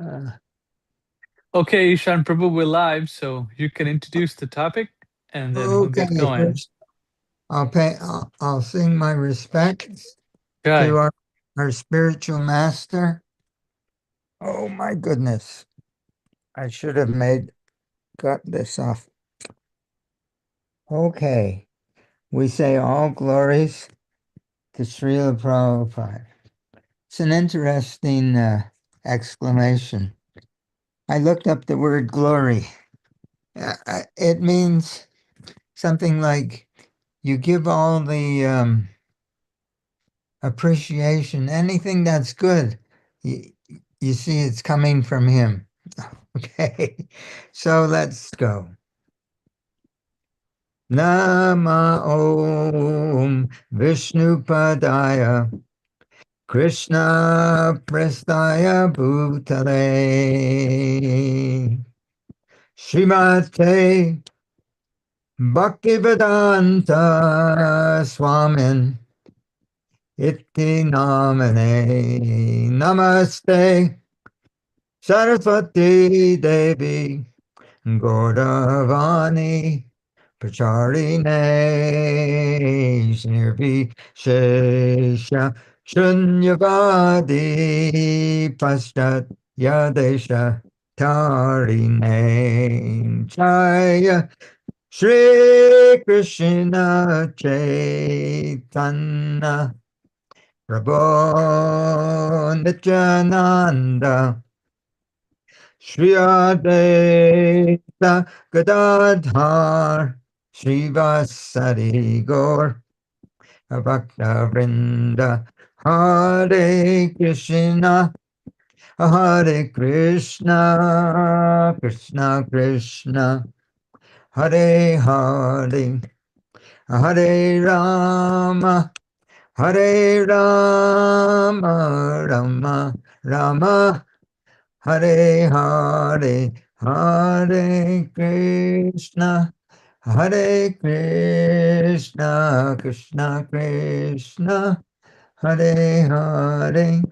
Uh, okay, Ishan Prabhu, we're live, so you can introduce the topic and then we'll get Okay, going. first I'll sing my respects to Okay. our spiritual master. Oh my goodness. I should have got this off. Okay. We say all glories to Srila Prabhupada. It's an interesting exclamation. I looked up the word glory. It means something like you give all the appreciation, anything that's good, you, you see it's coming from him. Okay, so let's go. Nama Om Vishnu Padaya Krishna Prestaya Bhutale Srimate Bhaktivedanta Swamin Iti namane namaste Saraswati Devi Gauravani Pracharine Snirvi Shesha Shunyavadi Paschat Yadesha Tarine Jaya Shri Krishna Chaitanya Prabhu Nityananda Shri Advaita Gadadhar Srivasari Gaur Bhakta Vrinda Hare Krishna Hare Krishna Krishna Krishna Hare Hare Hare Rama Hare Rama Rama Rama Hare Hare Hare Krishna Hare Krishna Krishna Krishna Hare Hare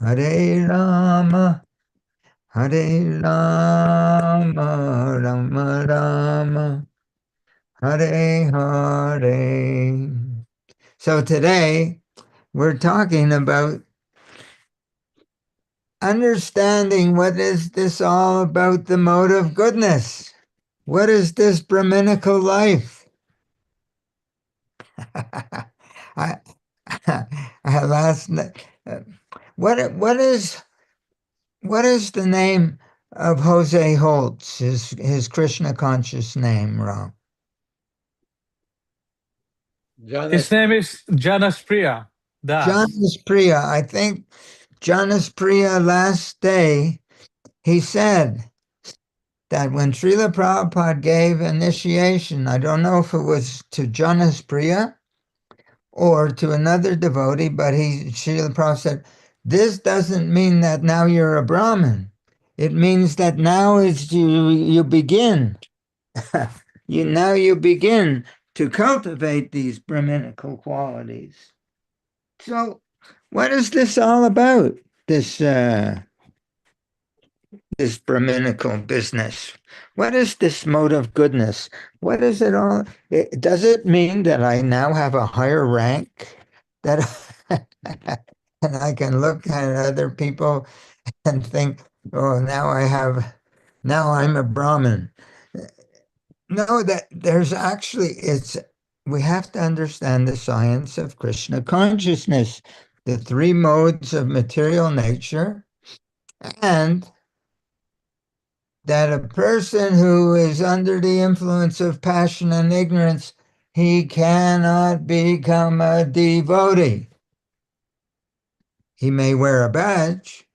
Hare Rama Hare Rama Rama Rama Hare Hare. So today we're talking about understanding what is this all about the mode of goodness. What is this Brahminical life? I, last night, what is the name of Jose Holtz? His Krishna conscious name, Ram. His Jonas, name is Janas Priya Das. Jonas Priya. I think Jonas Priya last day he said that when Srila Prabhupada gave initiation, I don't know if it was to Jonas Priya or to another devotee, but Srila Prabhupada said, this doesn't mean that now you're a Brahmin. It means that now is you begin. you begin to cultivate these Brahminical qualities. So what is this all about? This Brahminical business. What is this mode of goodness? What is it all? Does it mean that I now have a higher rank? That and I can look at other people and think, oh, now I'm a Brahmin. No, that there's actually, we have to understand the science of Krishna consciousness, the three modes of material nature, and that a person who is under the influence of passion and ignorance, he cannot become a devotee. He may wear a badge,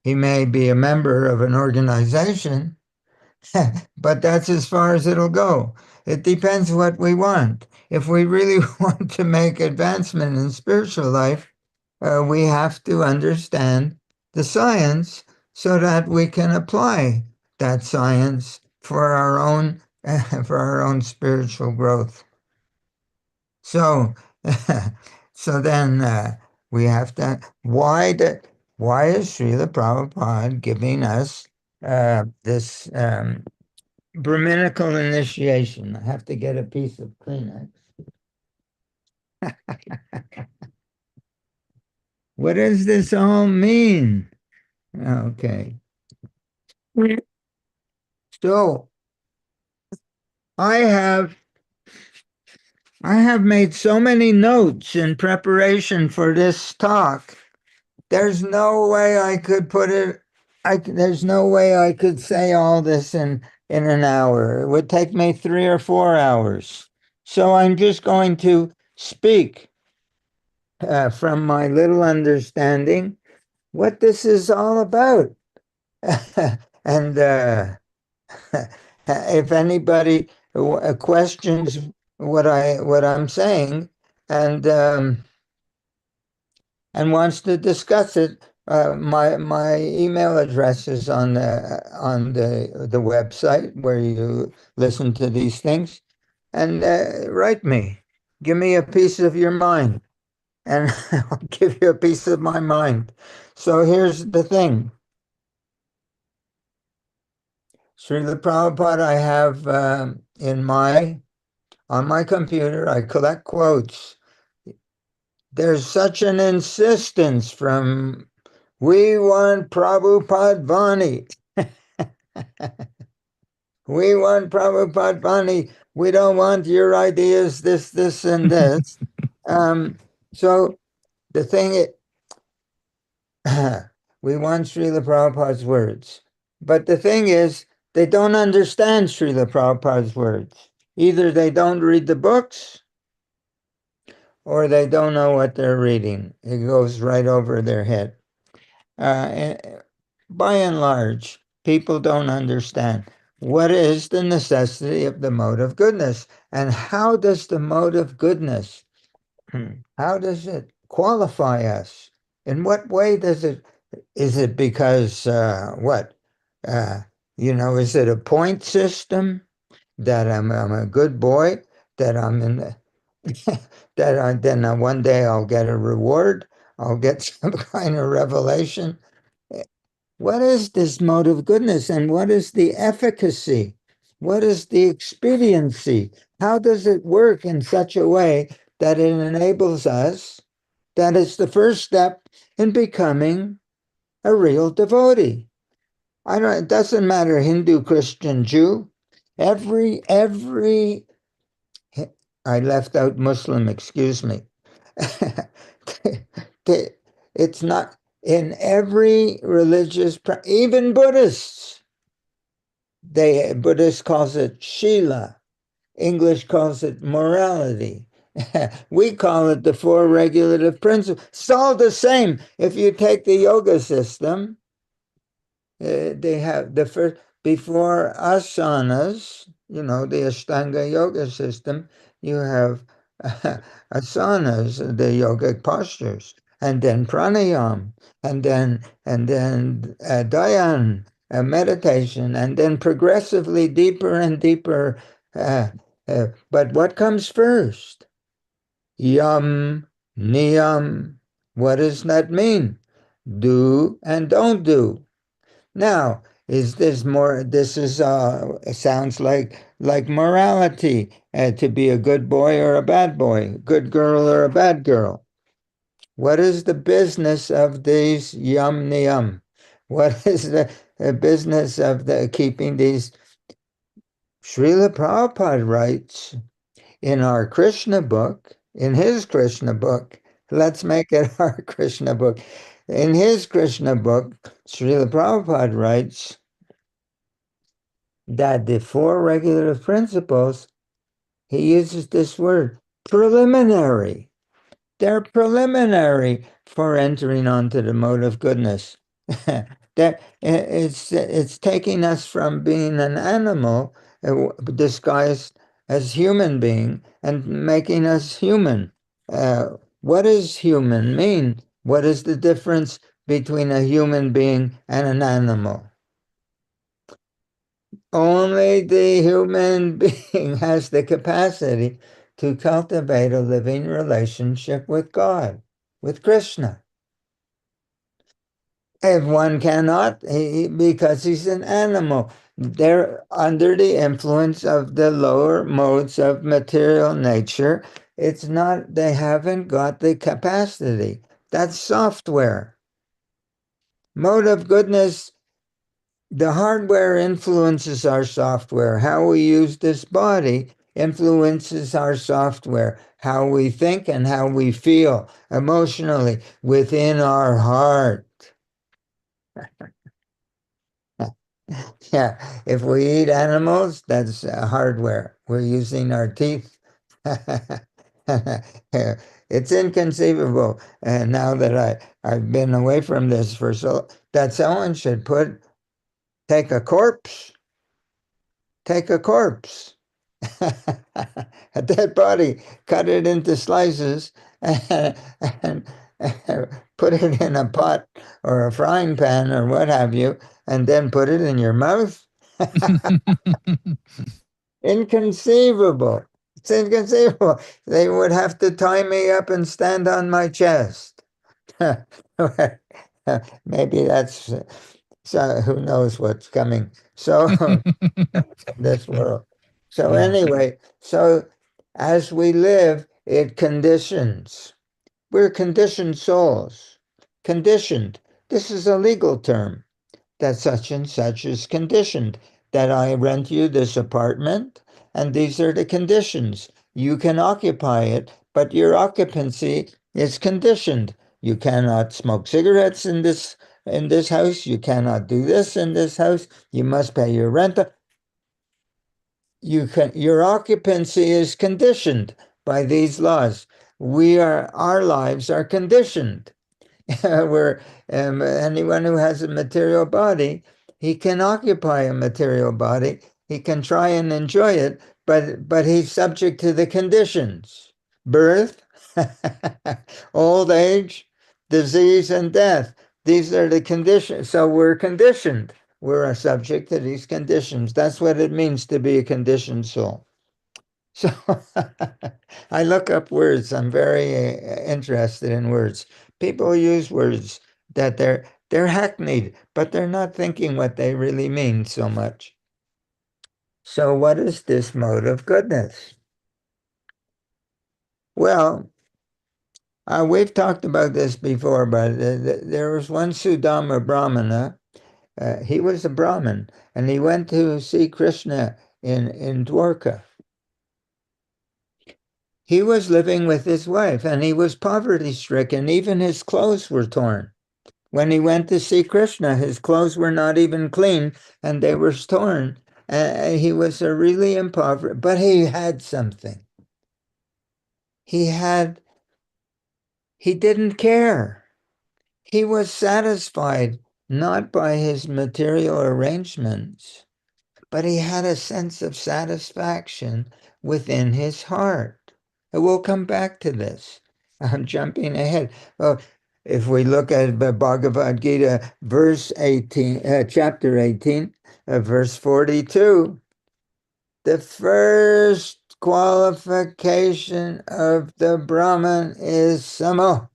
he may be a member of an organization, but that's as far as it'll go. It depends what we want. If we really want to make advancement in spiritual life, we have to understand the science so that we can apply that science for our own for our own spiritual growth. So, so then we have to. Why is Srila Prabhupada giving us this Brahminical initiation? I have to get a piece of Kleenex. What does this all mean? Okay. So I have I have made so many notes in preparation for this talk. There's no way I could put it. There's no way I could say all this in an hour. It would take me 3 or 4 hours. So I'm just going to speak from my little understanding what this is all about. And if anybody questions what I'm saying and wants to discuss it, my email address is on the website where you listen to these things, and write me. Give me a piece of your mind, and I'll give you a piece of my mind. So here's the thing. Srila Prabhupada, I have on my computer, I collect quotes. There's such an insistence from we want Prabhupada Vani. We want Prabhupada Vani. We don't want your ideas, this, and this. So the thing is, we want Srila Prabhupada's words. But the thing is, they don't understand Srila Prabhupada's words. Either they don't read the books or they don't know what they're reading. It goes right over their head. By and large, people don't understand what is the necessity of the mode of goodness and how does the mode of goodness, how does it qualify us? In what way does it, is it because what? Uh, is it a point system that I'm a good boy, that I'm in the, then one day I'll get a reward, I'll get some kind of revelation. What is this mode of goodness and what is the efficacy? What is the expediency? How does it work in such a way that it enables us, that it's the first step in becoming a real devotee? It doesn't matter Hindu, Christian, Jew. Every I left out Muslim, excuse me. It's not in every religious, even Buddhists. Buddhists calls it Shila. English calls it morality. We call it the four regulative principles. It's all the same. If you take the yoga system, they have the first, before asanas, the Ashtanga yoga system, you have asanas, the yogic postures, and then pranayam, and then dhyan, meditation, and then progressively deeper and deeper. Uh, but what comes first? Yam, niyam. What does that mean? Do and don't do. Now, is this more? This is sounds like morality, to be a good boy or a bad boy, good girl or a bad girl. What is the business of these yum niyam? What is the business of the keeping these? Srila Prabhupada writes in our Krishna book, in his Krishna book. Let's make it our Krishna book. In his Krishna book, Srila Prabhupada writes that the four regulative principles, he uses this word, preliminary. They're preliminary for entering onto the mode of goodness. That it's taking us from being an animal disguised as human being and making us human. What does human mean? What is the difference between a human being and an animal? Only the human being has the capacity to cultivate a living relationship with God, with Krishna. If one cannot, because he's an animal, they're under the influence of the lower modes of material nature. It's not, they haven't got the capacity. That's software. Mode of goodness, the hardware influences our software. How we use this body influences our software. How we think and how we feel emotionally within our heart. Yeah, if we eat animals, that's hardware. We're using our teeth. It's inconceivable. And now that I've been away from this for so that someone should take a corpse, take a corpse, a dead body, cut it into slices, and, put it in a pot or a frying pan or what have you, and then put it in your mouth. Inconceivable. It's inconceivable. They would have to tie me up and stand on my chest. Maybe that's so who knows what's coming. So in this world. So anyway, so as we live, it conditions. We're conditioned souls. Conditioned. This is a legal term that such and such is conditioned, that I rent you this apartment, and these are the conditions. You can occupy it, but your occupancy is conditioned. You cannot smoke cigarettes in this house. You cannot do this in this house. You must pay your rent. Your occupancy is conditioned by these laws. Our lives are conditioned. Where anyone who has a material body, he can occupy a material body. He can try and enjoy it, but he's subject to the conditions: birth, old age, disease, and death. These are the conditions. So we're conditioned. We're subject to these conditions. That's what it means to be a conditioned soul. So I look up words. I'm very interested in words. People use words that they're hackneyed, but they're not thinking what they really mean so much. So what is this mode of goodness? Well, we've talked about this before, but there was one Sudama Brahmana. He was a Brahmin, and he went to see Krishna in Dwarka. He was living with his wife and he was poverty stricken. Even his clothes were torn. When he went to see Krishna, his clothes were not even clean and they were torn. He was a really impoverished, but he had something. He had, he didn't care. He was satisfied not by his material arrangements, but he had a sense of satisfaction within his heart. And we'll come back to this. I'm jumping ahead. Well, if we look at the Bhagavad Gita, verse 18, chapter 18, verse 42, the first qualification of the Brahman is sama.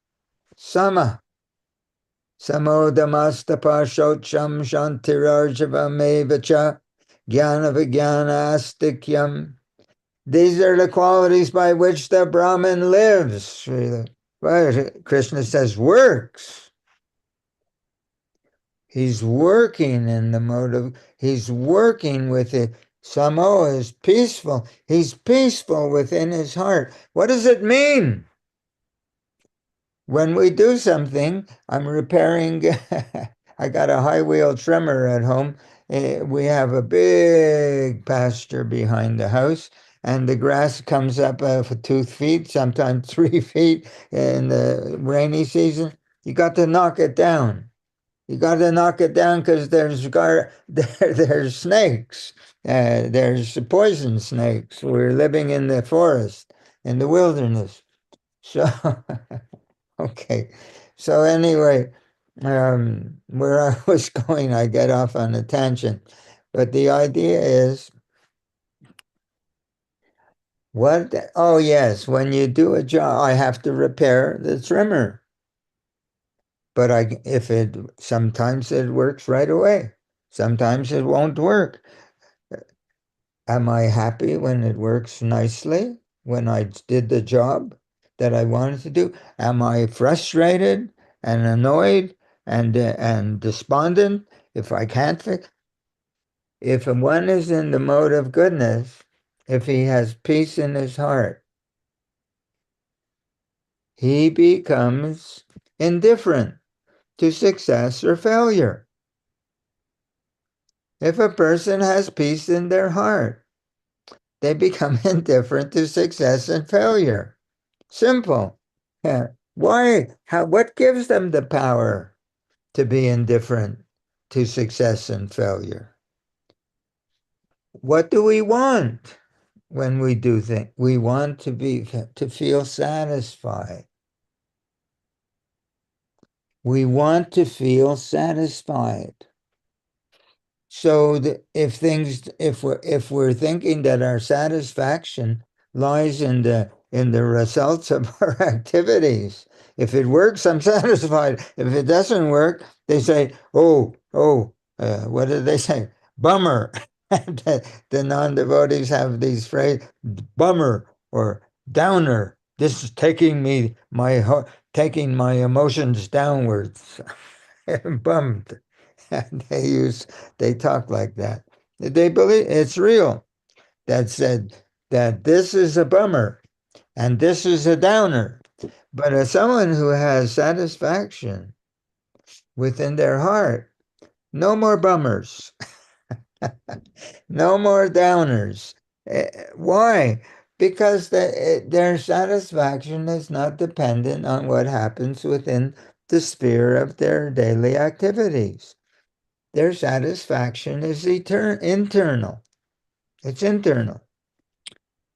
Samodamastapa shocham shantirarjavamevacha jnana vijnana astikyam. These are the qualities by which the Brahmin lives. But Krishna says works. He's working in the mode of, he's working with it. Samo is peaceful. He's peaceful within his heart. What does it mean? When we do something, I'm repairing, I got a high wheel trimmer at home. We have a big pasture behind the house, and the grass comes up for 2 feet, sometimes 3 feet in the rainy season. You got to knock it down. You got to knock it down because there's snakes. There's poison snakes. We're living in the forest, in the wilderness. So okay. So anyway, where I was going, I get off on a tangent. But the idea is what? Oh, yes. When you do a job, I have to repair the trimmer. but if it sometimes it works right away. Sometimes it won't work. Am I happy when it works nicely? When I did the job that I wanted to do? Am I frustrated and annoyed and despondent if I can't fix? If one is in the mode of goodness, if he has peace in his heart, he becomes indifferent to success or failure. If a person has peace in their heart, they become indifferent to success and failure. Simple. Yeah. Why? What gives them the power to be indifferent to success and failure? What do we want when we do things? We want to feel satisfied. We want to feel satisfied. So if we're thinking that our satisfaction lies in the results of our activities, if it works, I'm satisfied. If it doesn't work, they say, what do they say? Bummer. The non-devotees have these phrases, bummer or downer. This is taking my emotions downwards. Bummed. They use, they talk like that. They believe it's real. That said that this is a bummer and this is a downer. But as someone who has satisfaction within their heart, no more bummers, no more downers. Why? Because their satisfaction is not dependent on what happens within the sphere of their daily activities. Their satisfaction is internal. It's internal.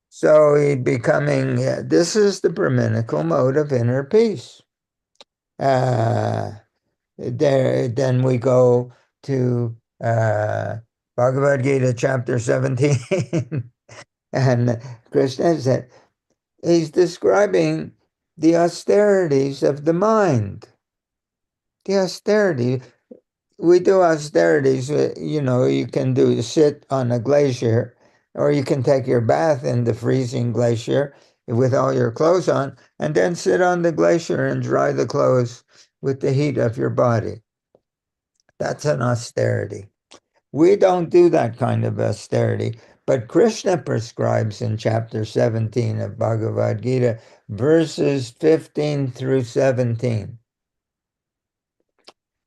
So this is the Brahminical mode of inner peace. Uh, then we go to Bhagavad Gita chapter 17. And Krishna said, he's describing the austerities of the mind. The austerity. We do austerities, you can sit on a glacier, or you can take your bath in the freezing glacier with all your clothes on, and then sit on the glacier and dry the clothes with the heat of your body. That's an austerity. We don't do that kind of austerity, but Krishna prescribes in chapter 17 of Bhagavad Gita, verses 15 through 17.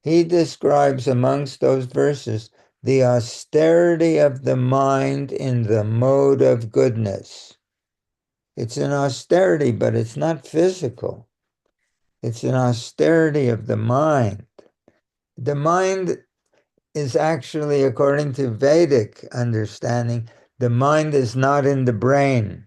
He describes amongst those verses the austerity of the mind in the mode of goodness. It's an austerity, but it's not physical. It's an austerity of the mind. The mind is actually, according to Vedic understanding, the mind is not in the brain.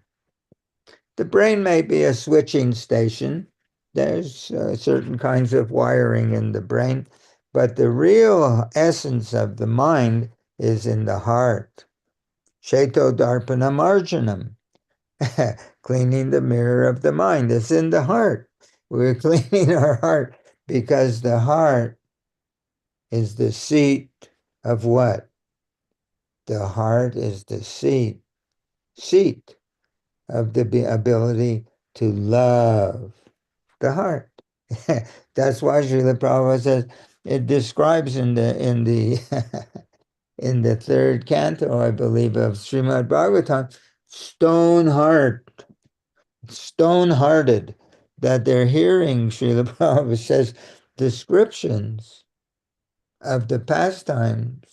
The brain may be a switching station. There's certain kinds of wiring in the brain, but the real essence of the mind is in the heart. Cheto Darpana Marjanam, cleaning the mirror of the mind. It's in the heart. We're cleaning our heart because the heart is the seat of what? The heart is the seat of the ability to love. The heart. That's why Srila Prabhupada says it describes in the in the third canto, I believe, of Srimad Bhagavatam, stone-hearted, that they're hearing, Srila Prabhupada says, descriptions of the pastimes,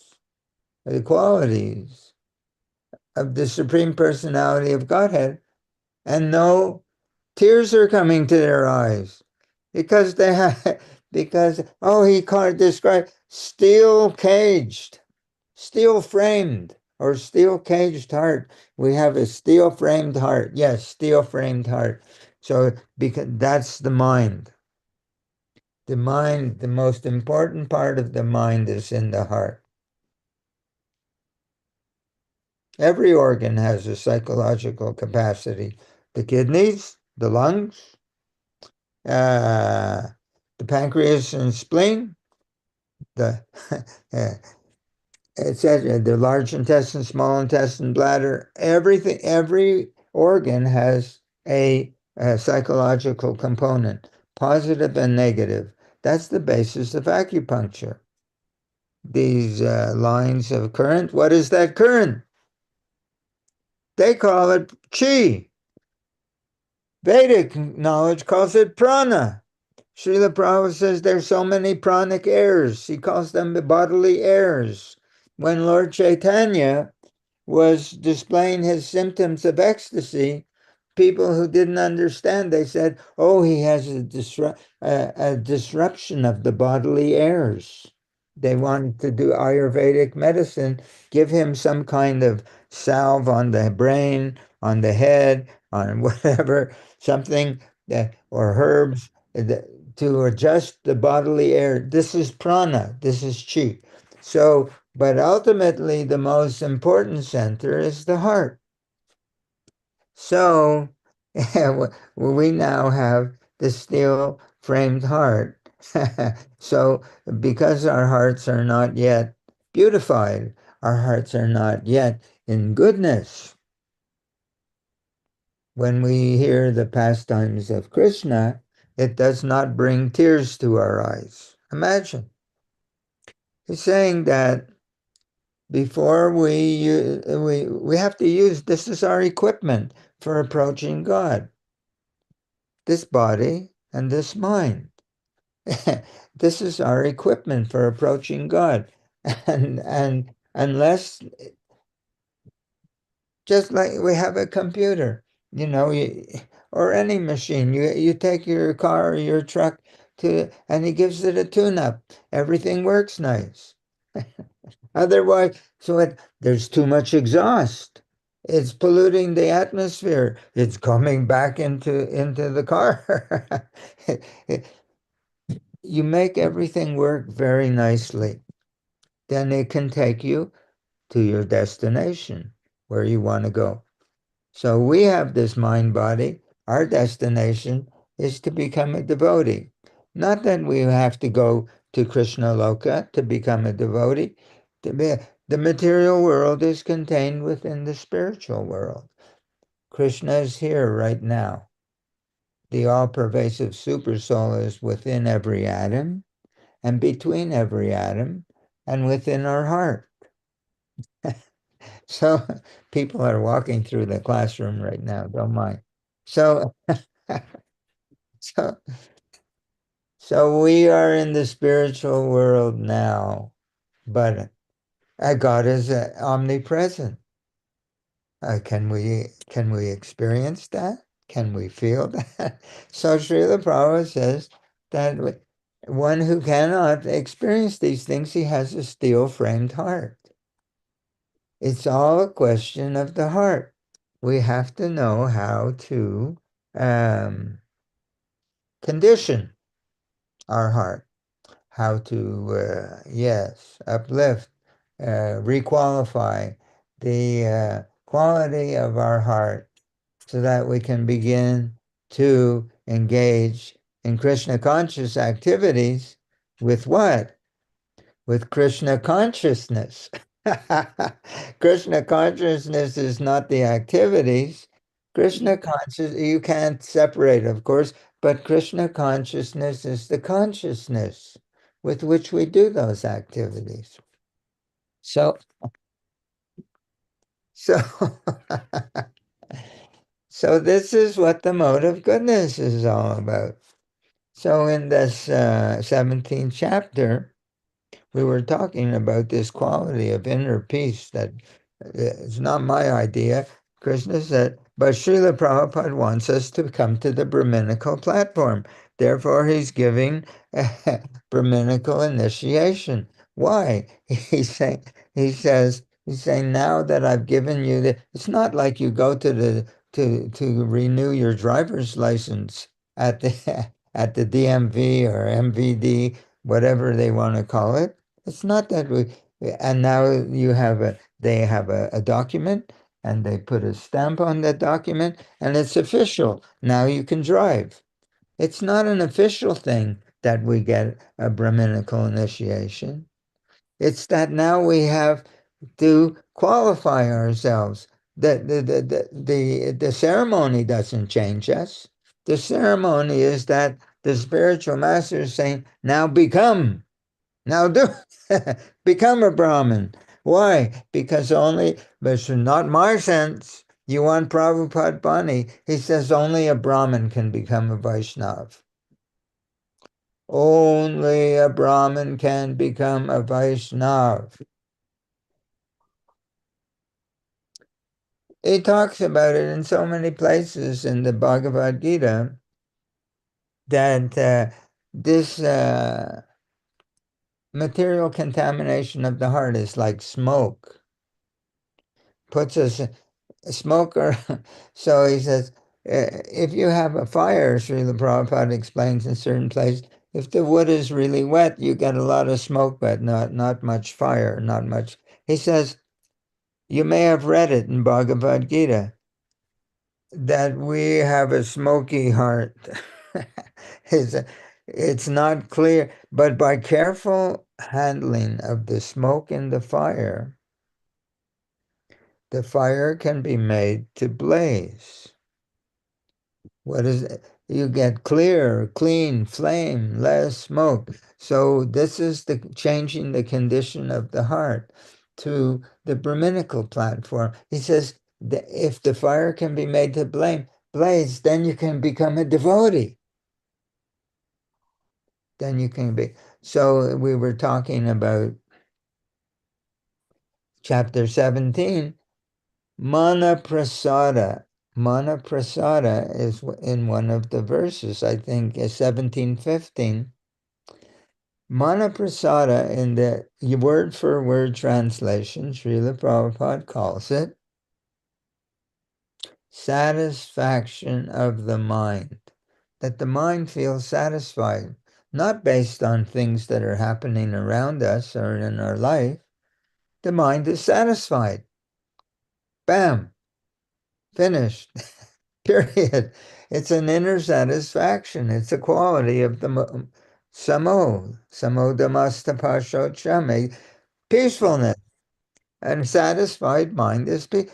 the qualities of the Supreme Personality of Godhead, and no tears are coming to their eyes because he can't describe steel caged, steel framed, or steel caged heart. We have a steel framed heart. Yes, steel framed heart. So because that's the mind. The mind, the most important part of the mind is in the heart. Every organ has a psychological capacity. The kidneys, the lungs, uh, The pancreas and spleen, the etc. The large intestine, small intestine, bladder, everything, every organ has a psychological component, positive and negative. That's the basis of acupuncture. These lines of current, what is that current? They call it chi. Vedic knowledge calls it prana. Srila Prabhupada says there's so many pranic airs. He calls them the bodily airs. When Lord Chaitanya was displaying his symptoms of ecstasy, people who didn't understand, they said, oh, he has a disruption of the bodily airs. They wanted to do Ayurvedic medicine, give him some kind of salve on the brain, on the head, on whatever, something or herbs to adjust the bodily air. This is prana, this is chi. So, but ultimately, the most important center is the heart. So, we now have the steel framed heart. So, because our hearts are not yet beautified, our hearts are not yet in goodness. When we hear the pastimes of Krishna, it does not bring tears to our eyes. Imagine. He's saying that before we have to use this is our equipment for approaching God. This body and this mind. This is our equipment for approaching God. And unless just like we have a computer, or any machine, you take your car or your truck to and he gives it a tune-up. Everything works nice. Otherwise, there's too much exhaust. It's polluting the atmosphere. It's coming back into the car. You make everything work very nicely. Then it can take you to your destination where you want to go. So we have this mind body. Our destination is to become a devotee. Not that we have to go to Krishna Loka to become a devotee. The material world is contained within the spiritual world. Krishna is here right now. The all-pervasive supersoul is within every atom and between every atom and within our heart. So people are walking through the classroom right now, don't mind. So so so we are in the spiritual world now, but God is omnipresent. Can we experience that? Can we feel that? So Srila Prabhupada says that one who cannot experience these things, he has a steel-framed heart. It's all a question of the heart. We have to know how to condition our heart, how to, yes, uplift, requalify the quality of our heart so that we can begin to engage in Krishna conscious activities with what? With Krishna consciousness. Krishna consciousness is not the activities. Krishna conscious, you can't separate, of course, but Krishna consciousness is the consciousness with which we do those activities. So, so, so this is what the mode of goodness is all about. So in this 17th chapter, we were talking about this quality of inner peace that it's not my idea. Krishna said, but Srila Prabhupada wants us to come to the Brahminical platform. Therefore, he's giving Brahminical initiation. Why? He's saying, now that I've given you it's not like you go to renew your driver's license at the at the DMV or MVD, whatever they want to call it. It's not that and now they have a document and they put a stamp on that document and it's official. Now you can drive. It's not an official thing that we get a Brahminical initiation. It's that now we have to qualify ourselves. The ceremony doesn't change us. The ceremony is that the spiritual master is saying, now become, now do, become a Brahmin. Why? Because only, but it's not my sense. You want Prabhupada Bani? He says only a Brahmin can become a Vaishnav. Only a Brahmin can become a Vaishnav. He talks about it in so many places in the Bhagavad Gita that this material contamination of the heart is like smoke, puts us a smoker. So he says, if you have a fire, Srila Prabhupada explains in certain places, if the wood is really wet, you get a lot of smoke, but not much fire, not much. He says, you may have read it in Bhagavad Gita that we have a smoky heart. it's, it's not clear, but by careful handling of the smoke in the fire can be made to blaze. What is it? You get clear, clean flame, less smoke. So this is the changing the condition of the heart to the Brahminical platform. He says that if the fire can be made to blaze, then you can become a devotee. Then you can be. So we were talking about chapter 17, Mana Prasada. Mana Prasada is in one of the verses, I think, 17:15. Mana Prasada, in the word for word translation, Srila Prabhupada calls it satisfaction of the mind. That the mind feels satisfied, not based on things that are happening around us or in our life. The mind is satisfied. Bam, finished. Period. It's an inner satisfaction. It's a quality of the samodhamastapashochame, peacefulness. And satisfied mind is peace.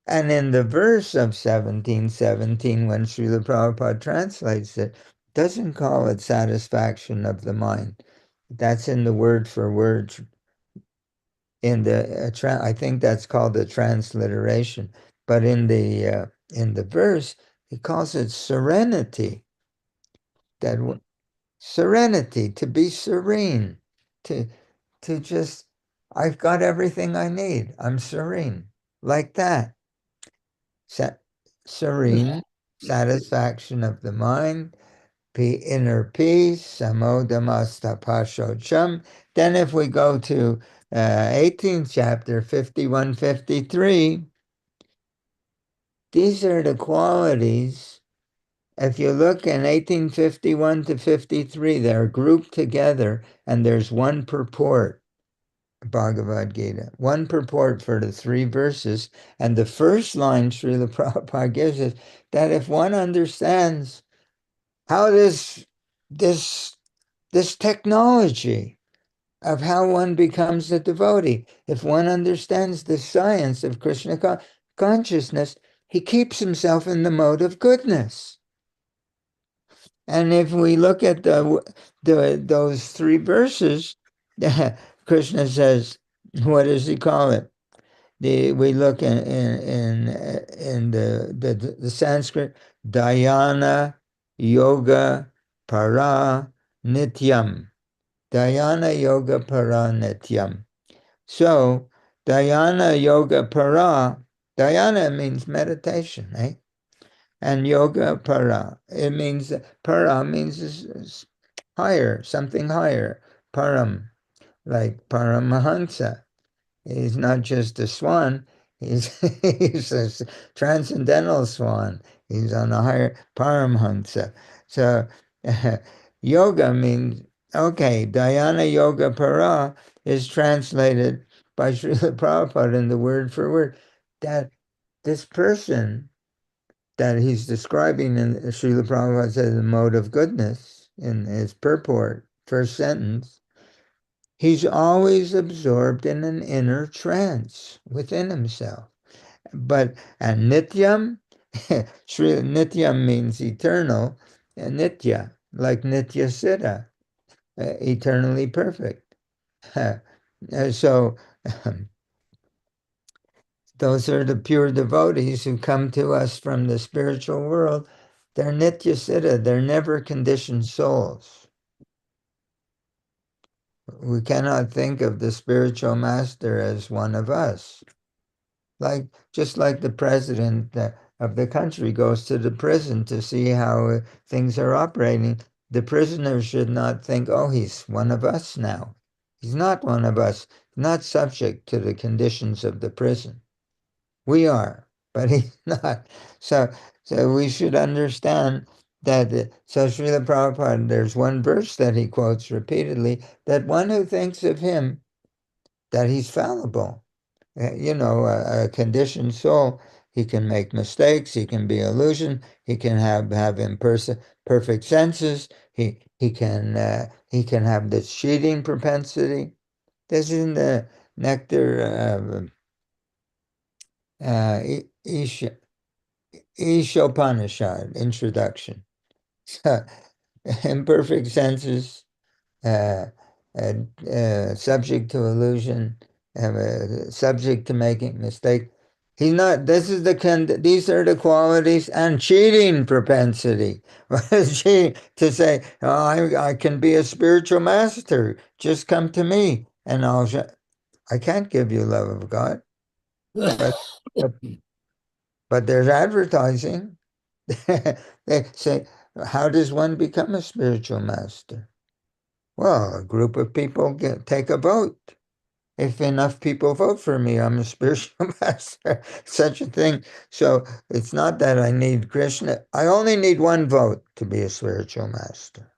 And in the verse of 17:17, when Srila Prabhupada translates it, doesn't call it satisfaction of the mind. That's in the word for word. In the I think that's called the transliteration. But in the verse, he calls it serenity. That serenity, to be serene, to just, I've got everything I need. I'm serene, like that. Sa serene, satisfaction of the mind, inner peace, samodhamastapashocham. Then if we go to 18th chapter, 51, 53, these are the qualities. If you look in 1851 to 53, they're grouped together and there's one purport, Bhagavad Gita, one purport for the three verses. And the first line Srila Prabhupada gives is that if one understands how this technology of how one becomes a devotee, if one understands the science of Krishna consciousness, he keeps himself in the mode of goodness. And if we look at those three verses, Krishna says, what does he call it? We look in the Sanskrit, Dhyana Yoga Para Nityam. Dhyana Yoga Para Nityam. So Dhyana Yoga Para, Dhyana means meditation, right? And yoga para. It means para means higher, something higher. Param, like Paramahansa. He's not just a swan, he's, he's a transcendental swan. He's on a higher Paramhansa. So yoga means, okay, Dhyana Yoga Para is translated by Srila Prabhupada in the word for word, that this person that he's describing in Srila Prabhupada says the mode of goodness, in his purport, first sentence, he's always absorbed in an inner trance within himself. But and nityam, Sri nityam means eternal, and nitya, like nitya siddha, eternally perfect. So those are the pure devotees who come to us from the spiritual world. They're nitya siddha, they're never conditioned souls. We cannot think of the spiritual master as one of us. Like just like the president of the country goes to the prison to see how things are operating, the prisoner should not think, "Oh, he's one of us now." He's not one of us, not subject to the conditions of the prison. We are, but he's not. So, so we should understand that. So Srila Prabhupada, there's one verse that he quotes repeatedly, that one who thinks of him that he's fallible, a conditioned soul, he can make mistakes, he can be illusioned, he can have imperfect senses, he can have this cheating propensity. This is in the nectar of Isha, Ishopanishad introduction. So, imperfect senses, uh, subject to illusion, subject to making mistake. He's not. This is these are the qualities and cheating propensity. What is cheating? To say, oh, I can be a spiritual master. Just come to me, and I can't give you love of God, but but, but there's advertising. They say, how does one become a spiritual master? Well, a group of people take a vote. If enough people vote for me, I'm a spiritual master. Such a thing. So it's not that I need Krishna. I only need one vote to be a spiritual master.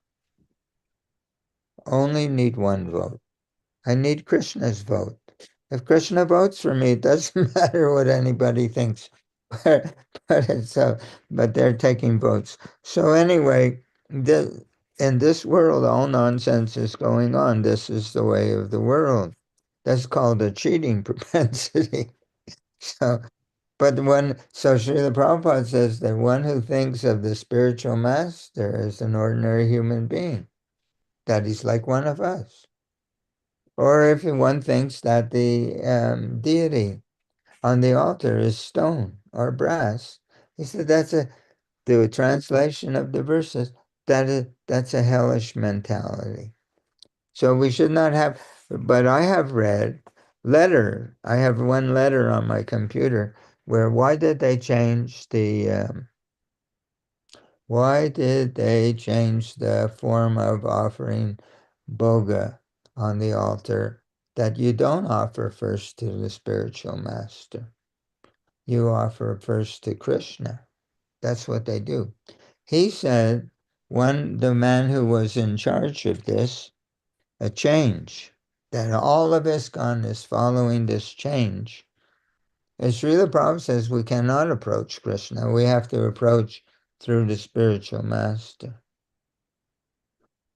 Only need one vote. I need Krishna's vote. If Krishna votes for me, it doesn't matter what anybody thinks. But, but it's but they're taking votes. So anyway, in this world, all nonsense is going on. This is the way of the world. That's called a cheating propensity. So, so Srila Prabhupada says that one who thinks of the spiritual master as an ordinary human being, that he's like one of us. Or if one thinks that the deity on the altar is stone or brass, he said the translation of the verses, that's a hellish mentality. So we should not have, but I have I have one letter on my computer where why did they change the form of offering boga on the altar that you don't offer first to the spiritual master? You offer first to Krishna. That's what they do. He said, the man who was in charge of this, a change, that all of ISKCON is following this change. As Srila Prabhupada says, we cannot approach Krishna. We have to approach through the spiritual master.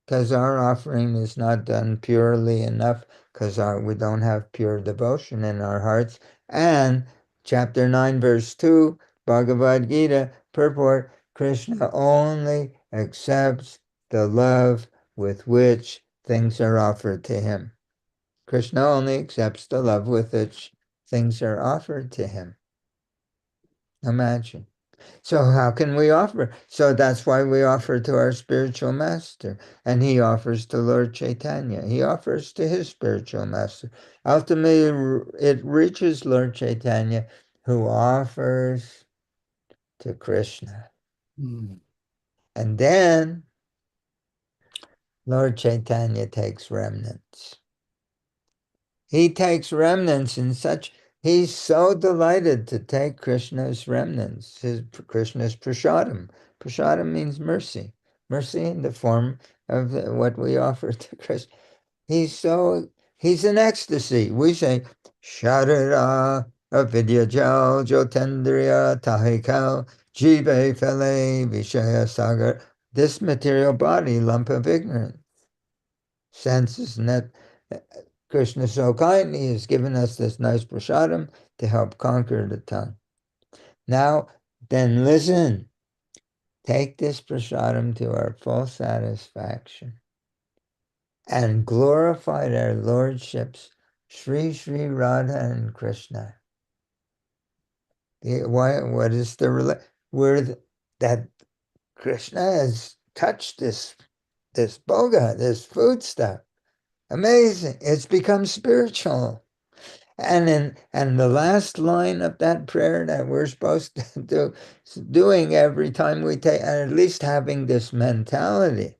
Because our offering is not done purely enough, because we don't have pure devotion in our hearts. And chapter 9, verse 2, Bhagavad Gita, purport, Krishna only accepts the love with which things are offered to him. Krishna only accepts the love with which things are offered to him. Imagine. So how can we offer? So that's why we offer to our spiritual master. And he offers to Lord Chaitanya. He offers to his spiritual master. Ultimately, it reaches Lord Chaitanya, who offers to Krishna. Mm. And then Lord Chaitanya takes remnants. He takes remnants in such, he's so delighted to take Krishna's remnants, Krishna's prasadam. Prasadam means mercy, mercy in the form of what we offer to Krishna. He's in ecstasy. We say, Sharira avidya jal jotendriya tahikal jive fele vishaya sagar this material body, lump of ignorance. Senses, and that Krishna so kindly has given us this nice prasadam to help conquer the tongue. Now, then listen, take this prasadam to our full satisfaction and glorify their lordships, Sri Sri Radha and Krishna. What is the word that Krishna has touched this boga, this food stuff? Amazing. It's become spiritual. And the last line of that prayer that we're supposed to doing every time we take, and at least having this mentality,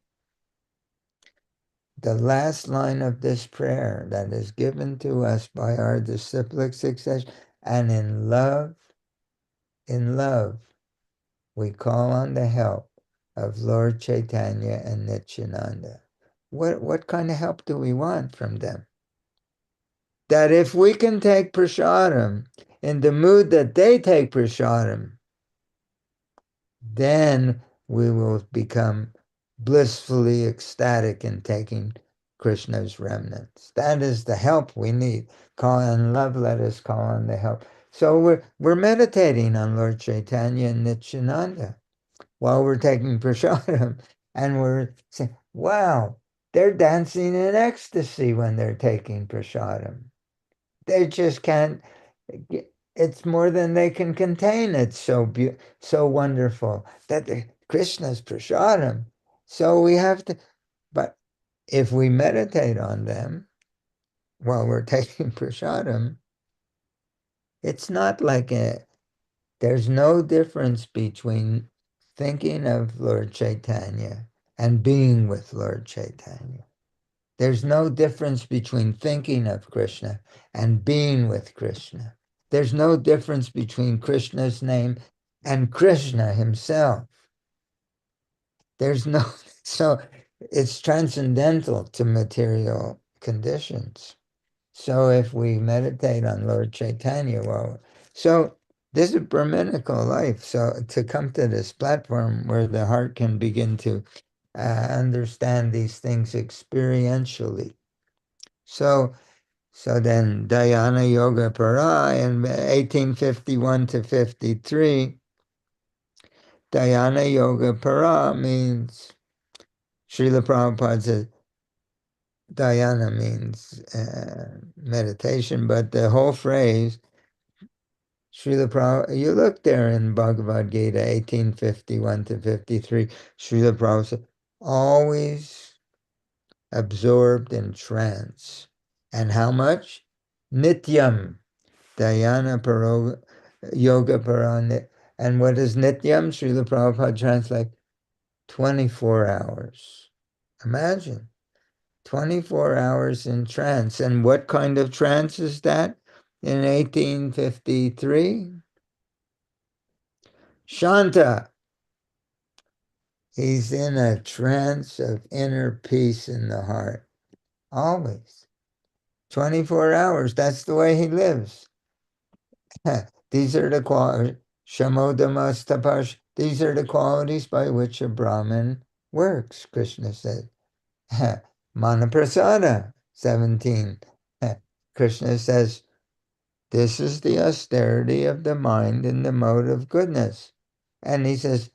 the last line of this prayer that is given to us by our disciplic succession, and in love, we call on the help of Lord Chaitanya and Nityananda. What kind of help do we want from them? That if we can take prasadam in the mood that they take prasadam, then we will become blissfully ecstatic in taking Krishna's remnants. That is the help we need. Call on love, let us call on the help. So we're meditating on Lord Chaitanya and Nityananda while we're taking prasadam, and we're saying, wow, they're dancing in ecstasy when they're taking prasadam. They just can't. It's more than they can contain. It's so wonderful that Krishna's prasadam. So we have to. But if we meditate on them while we're taking prasadam, it's not like a. There's no difference between thinking of Lord Chaitanya and being with Lord Chaitanya. There's no difference between thinking of Krishna and being with Krishna. There's no difference between Krishna's name and Krishna himself. There's no, so it's transcendental to material conditions. So if we meditate on Lord Chaitanya, well, so this is Brahminical life. So to come to this platform where the heart can begin to understand these things experientially. So then Dhyana Yoga Para in 1851 to 53, Dhyana Yoga Para means, Srila Prabhupada says, Dhyana means meditation, but the whole phrase, Srila Prabhupada, you look there in Bhagavad Gita 1851 to 53, Srila Prabhupada said, always absorbed in trance. And how much? Nityam. Dhyana Paro, Yoga Parana. And what is Nityam? Srila Prabhupada translates 24 hours. Imagine 24 hours in trance. And what kind of trance is that? In 1853, Shanta. He's in a trance of inner peace in the heart. Always. 24 hours. That's the way he lives. These are the qualities. Shamodamastapash. These are the qualities by which a Brahmin works, Krishna said. Manaprasada, 17. Krishna says, this is the austerity of the mind in the mode of goodness. And he says,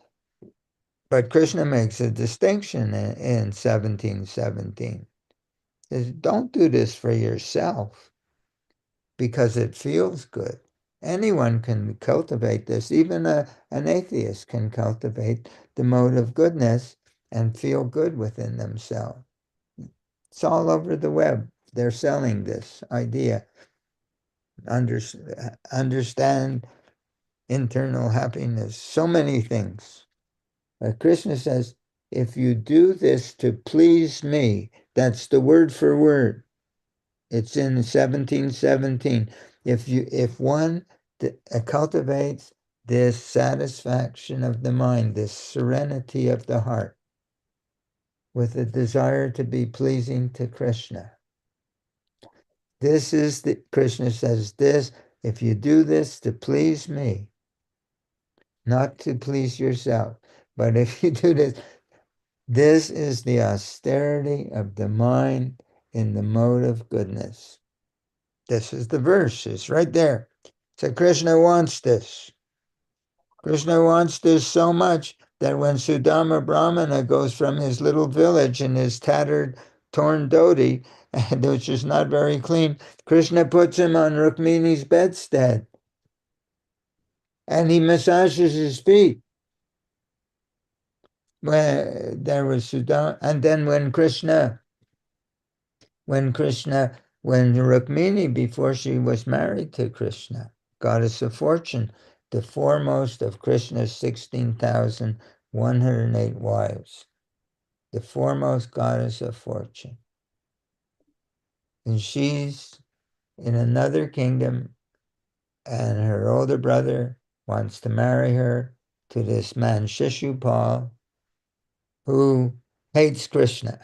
but Krishna makes a distinction in 17:17. He says, don't do this for yourself because it feels good. Anyone can cultivate this. Even an atheist can cultivate the mode of goodness and feel good within themselves. It's all over the web. They're selling this idea. Understand internal happiness. So many things. Krishna says, if you do this to please me, that's the word for word. It's in 17:17. If one cultivates this satisfaction of the mind, this serenity of the heart, with a desire to be pleasing to Krishna, this is the Krishna says this. If you do this to please me, not to please yourself, but if you do this, This is the austerity of the mind in the mode of goodness. This is the verse. It's right there. So Krishna wants this. Krishna wants this so much that when Sudama Brahmana goes from his little village in his tattered, torn dhoti, which is not very clean, Krishna puts him on Rukmini's bedstead and he massages his feet. When there was Sudama, and then when Krishna, when Rukmini, before she was married to Krishna, goddess of fortune, the foremost of Krishna's 16,108 wives, the foremost goddess of fortune. And she's in another kingdom, and her older brother wants to marry her to this man, Shishupal, who hates Krishna.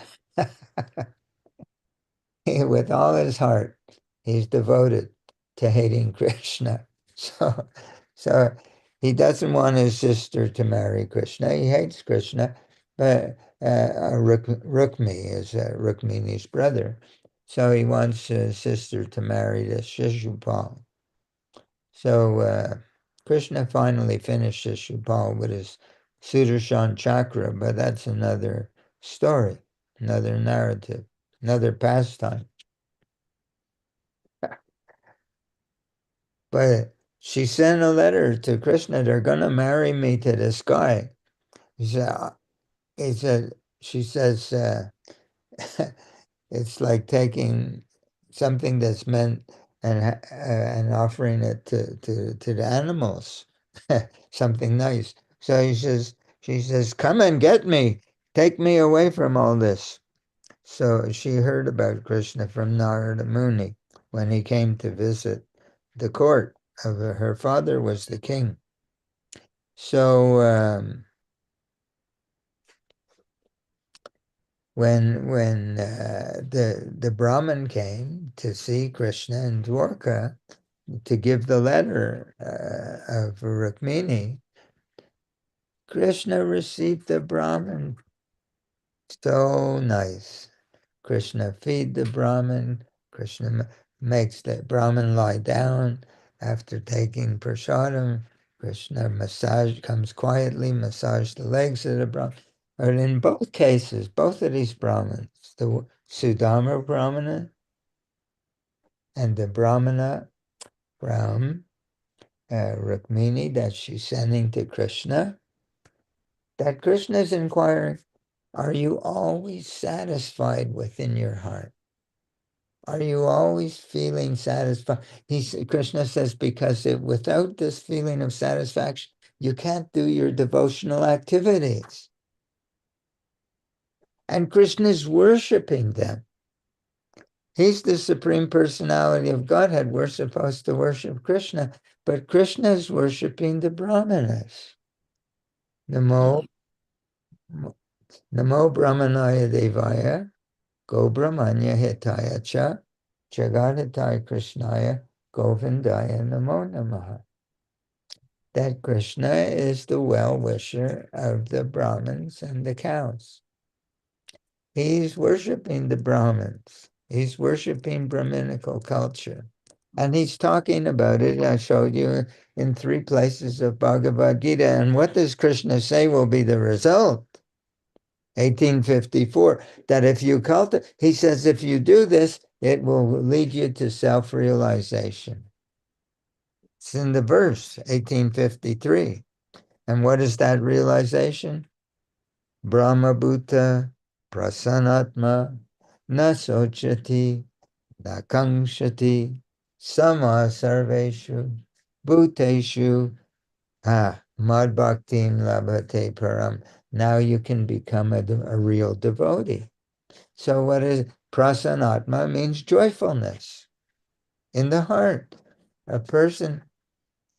With all his heart, he's devoted to hating Krishna. So, so he doesn't want his sister to marry Krishna. He hates Krishna, but Rukmi is Rukmini's brother. So he wants his sister to marry this Shishupal. So Krishna finally finished Shishupal with his Sudarshan Chakra, but that's another story, another narrative, another pastime. But she sent a letter to Krishna. They're going to marry me to this guy. He said, he said, she says, it's like taking something that's meant and offering it to the animals, something nice. So she says, come and get me. Take me away from all this. So she heard about Krishna from Narada Muni when he came to visit the court of her father was the king. So when the Brahmin came to see Krishna in Dwarka to give the letter of Rukmini, Krishna received the Brahmin so nice. Krishna feed the Brahmin. Krishna makes the Brahmin lie down after taking prasadam. Krishna comes quietly, massage the legs of the Brahmin. But in both cases, both of these Brahmins, the Sudama Brahmana and the Brahmana Rukmini that she's sending to Krishna, that Krishna is inquiring, are you always satisfied within your heart? Are you always feeling satisfied? Krishna says, because without this feeling of satisfaction, you can't do your devotional activities. And Krishna is worshiping them. He's the Supreme Personality of Godhead. We're supposed to worship Krishna, but Krishna is worshiping the Brahmanas. Namo, Namo Brahmanaya Devaya, Go Brahmanya Hitaya Cha, Jagadhitai Krishnaya, Govindaya Namo Namaha. That Krishna is the well-wisher of the Brahmins and the cows. He's worshiping the Brahmins. He's worshiping Brahminical culture. And he's talking about it, I showed you, in 3 places of Bhagavad Gita. And what does Krishna say will be the result? 1854, that if you cultivate, he says, if you do this, it will lead you to self-realization. It's in the verse, 1853. And what is that realization? Brahma Bhuta Prasanatma Na Sochati Na Kangshati Sama Sarveshu Bhuteshu Mad Bhaktim Labhate Param. Now you can become a real devotee. So what is Prasanatma means joyfulness in the heart. A person,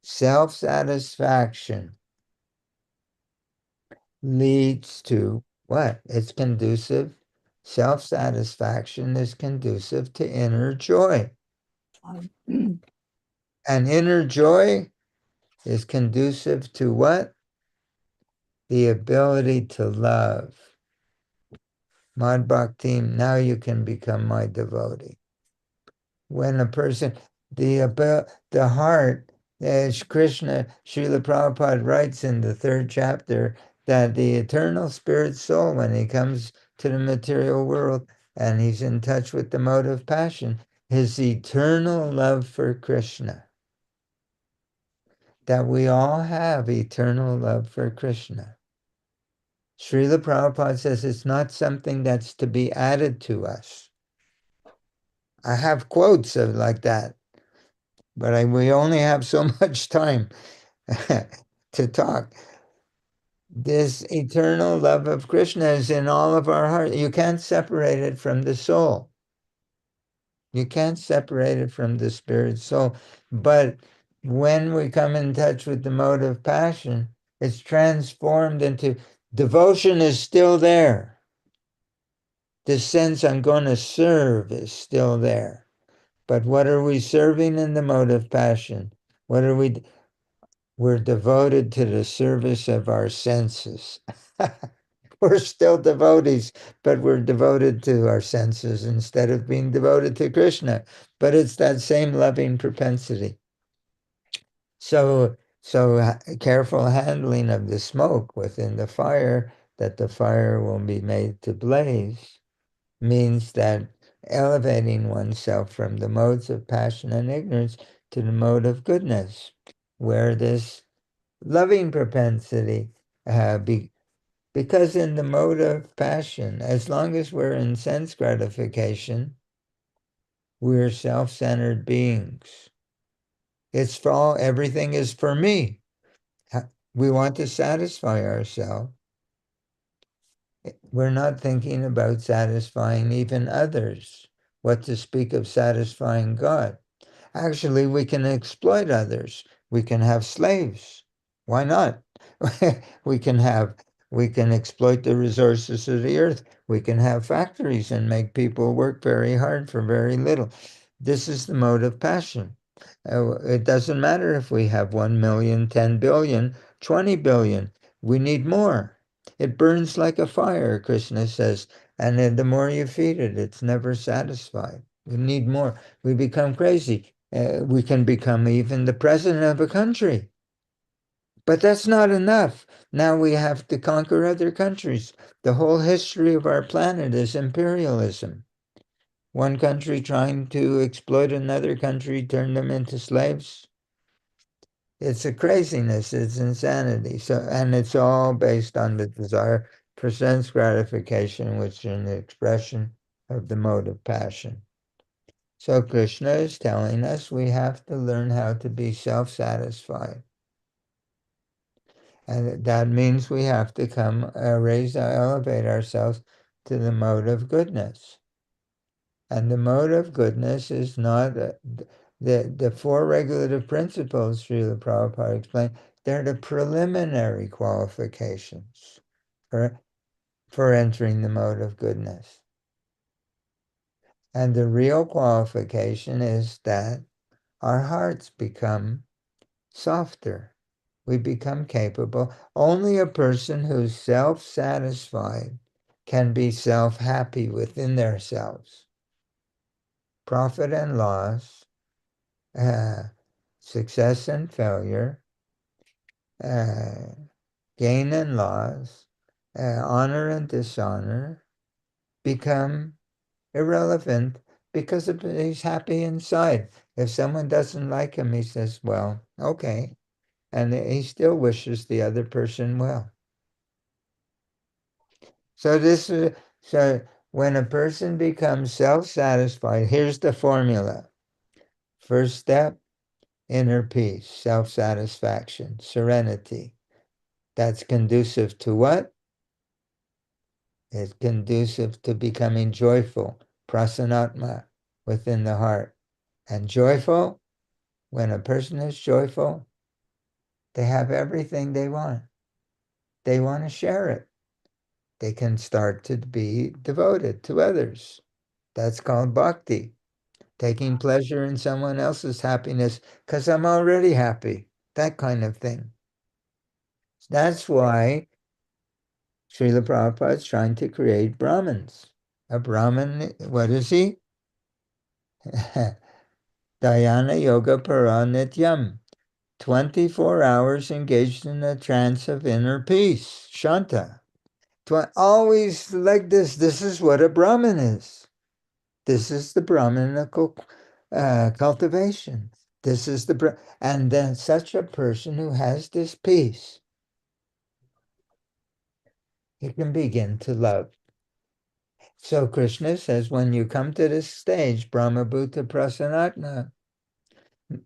self-satisfaction leads to what? It's conducive. Self-satisfaction is conducive to inner joy. And inner joy is conducive to what? The ability to love. Mad Bhakti, now you can become my devotee. When a person, the heart, as Krishna, Srila Prabhupada writes in the third chapter, that the eternal spirit soul, when he comes to the material world and he's in touch with the mode of passion, his eternal love for Krishna, that we all have eternal love for Krishna. Srila Prabhupada says it's not something that's to be added to us. I have quotes of like that, but we only have so much time to talk. This eternal love of Krishna is in all of our hearts. You can't separate it from the soul. You can't separate it from the spirit soul. But when we come in touch with the mode of passion, it's transformed into devotion is still there. The sense I'm going to serve is still there. But what are we serving in the mode of passion? What are we? We're devoted to the service of our senses. We're still devotees, but we're devoted to our senses instead of being devoted to Krishna. But it's that same loving propensity. So careful handling of the smoke within the fire, that the fire will be made to blaze, means that elevating oneself from the modes of passion and ignorance to the mode of goodness, where this loving propensity because in the mode of passion, as long as we're in sense gratification, we're self-centered beings. It's for all, everything is for me. We want to satisfy ourselves. We're not thinking about satisfying even others. What to speak of satisfying God? Actually, we can exploit others. We can have slaves. Why not? we can have we can exploit the resources of the earth. We can have factories and make people work very hard for very little. This is the mode of passion. It doesn't matter if we have 1 million, 10 billion, 20 billion. We need more. It burns like a fire, Krishna says, and then the more you feed it, it's never satisfied. We need more. We become crazy. We can become even the president of a country. But that's not enough. Now we have to conquer other countries. The whole history of our planet is imperialism. One country trying to exploit another country, turn them into slaves. It's a craziness. It's insanity. So, and it's all based on the desire for sense gratification, which is an expression of the mode of passion. So Krishna is telling us we have to learn how to be self-satisfied. And that means we have to elevate ourselves to the mode of goodness. And the mode of goodness is not the four regulative principles, Srila Prabhupada explained, they're the preliminary qualifications for, for entering the mode of goodness. And the real qualification is that our hearts become softer. We become capable. Only a person who's self-satisfied can be self-happy within themselves. Profit and loss, uh, success and failure, uh, gain and loss, honor and dishonor become irrelevant because he's happy inside. If someone doesn't like him, he says, well, okay. And he still wishes the other person well. So so when a person becomes self-satisfied, here's the formula. First step, inner peace, self-satisfaction, serenity. That's conducive to what? It's conducive to becoming joyful, prasanatma, within the heart. And joyful, when a person is joyful, they have everything they want. They want to share it. They can start to be devoted to others. That's called bhakti, taking pleasure in someone else's happiness because I'm already happy, that kind of thing. That's why Srila Prabhupada is trying to create Brahmins. A Brahmin, what is he? Dhyana Yoga Para Nityam. 24 hours engaged in a trance of inner peace. Shanta. Always like this. This is what a Brahmin is. This is the Brahminical cultivation. This is and then such a person who has this peace, he can begin to love. So Krishna says, when you come to this stage, Brahma Bhuta Prasanatma,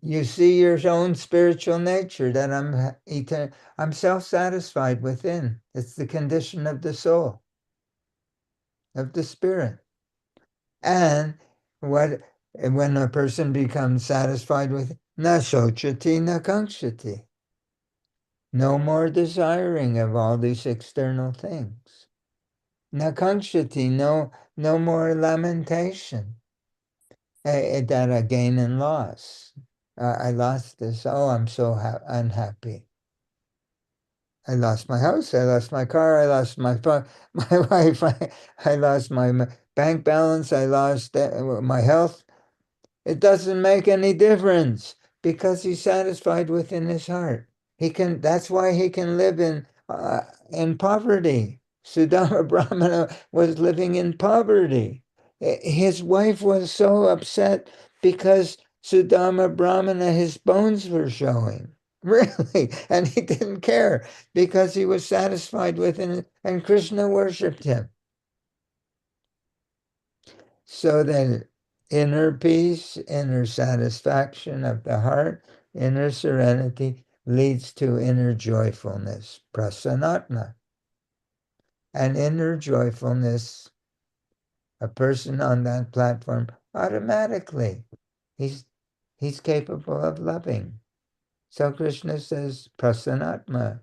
you see your own spiritual nature that I'm self-satisfied within. It's the condition of the soul, of the spirit. And what when a person becomes satisfied with na shochati na kankshati, no more desiring of all these external things. Na kankshati, no more lamentation. That a gain and loss. I lost this. Oh, I'm so unhappy. I lost my house. I lost my car. I lost my my wife. I lost my bank balance. I lost my health. It doesn't make any difference because he's satisfied within his heart. He can. That's why he can live in poverty. Sudama Brahmana was living in poverty. His wife was so upset because Sudama Brahmana, his bones were showing. Really, and he didn't care because he was satisfied within it, and Krishna worshipped him. So that inner peace, inner satisfaction of the heart, inner serenity leads to inner joyfulness, prasanatma. And inner joyfulness, a person on that platform automatically, he's he's capable of loving. So Krishna says, prasanatma,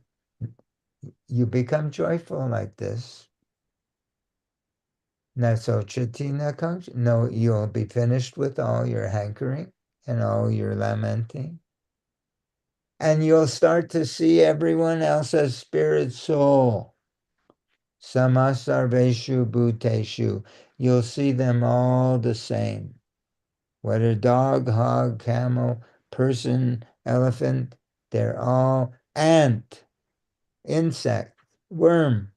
you become joyful like this. No, you'll be finished with all your hankering and all your lamenting. And you'll start to see everyone else as spirit soul. Samasarveshu bhuteshu. You'll see them all the same. Whether dog, hog, camel, person, elephant, they're all ant, insect, worm.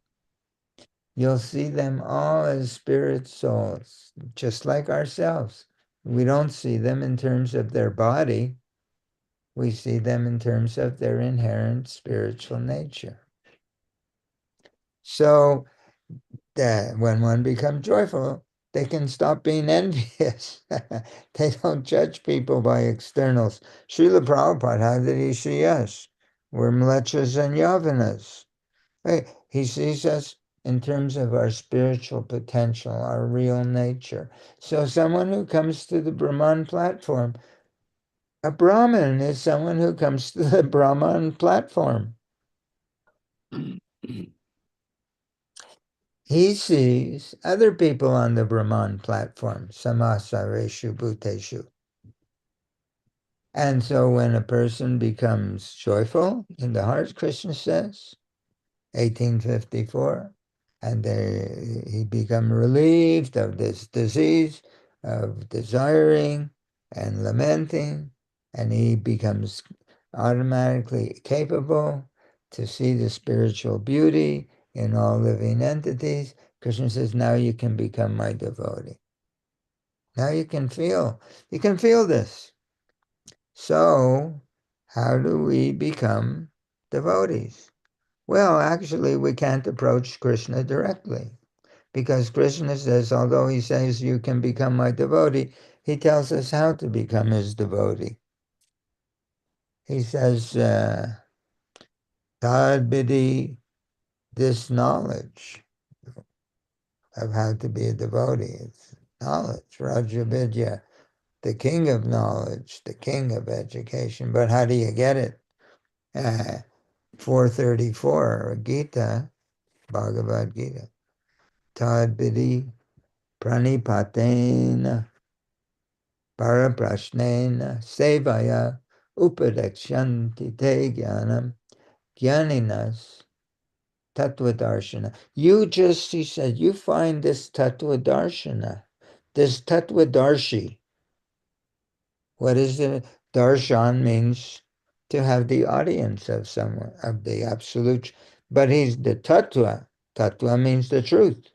You'll see them all as spirit souls, just like ourselves. We don't see them in terms of their body. We see them in terms of their inherent spiritual nature. So that when one becomes joyful, they can stop being envious. They don't judge people by externals. Srila Prabhupada, how did he see us? We're mlechas and yavanas. Right? He sees us in terms of our spiritual potential, our real nature. So someone who comes to the Brahman platform, a Brahmin is someone who comes to the Brahman platform. He sees other people on the Brahman platform, samasareshu bhuteshu. And so when a person becomes joyful in the heart, Krishna says, 1854, and he become relieved of this disease of desiring and lamenting, and he becomes automatically capable to see the spiritual beauty in all living entities. Krishna says, now you can become my devotee. Now you can feel this. So how do we become devotees? Well, actually, we can't approach Krishna directly because Krishna says, although he says you can become my devotee, he tells us how to become his devotee. He says, Tadbidi, this knowledge of how to be a devotee. It's knowledge, Rajavidya, the king of knowledge, the king of education. But how do you get it? 434, Gita, Bhagavad Gita. Tadbidi pranipatena paraprashnena sevaya upadekshanti te jnaninas Tattva Darshana. You just, he said, you find this Tattva Darshana, this Tattva Darshi. What is it? Darshan means to have the audience of someone, of the absolute, but he's the Tattva. Tattva means the truth.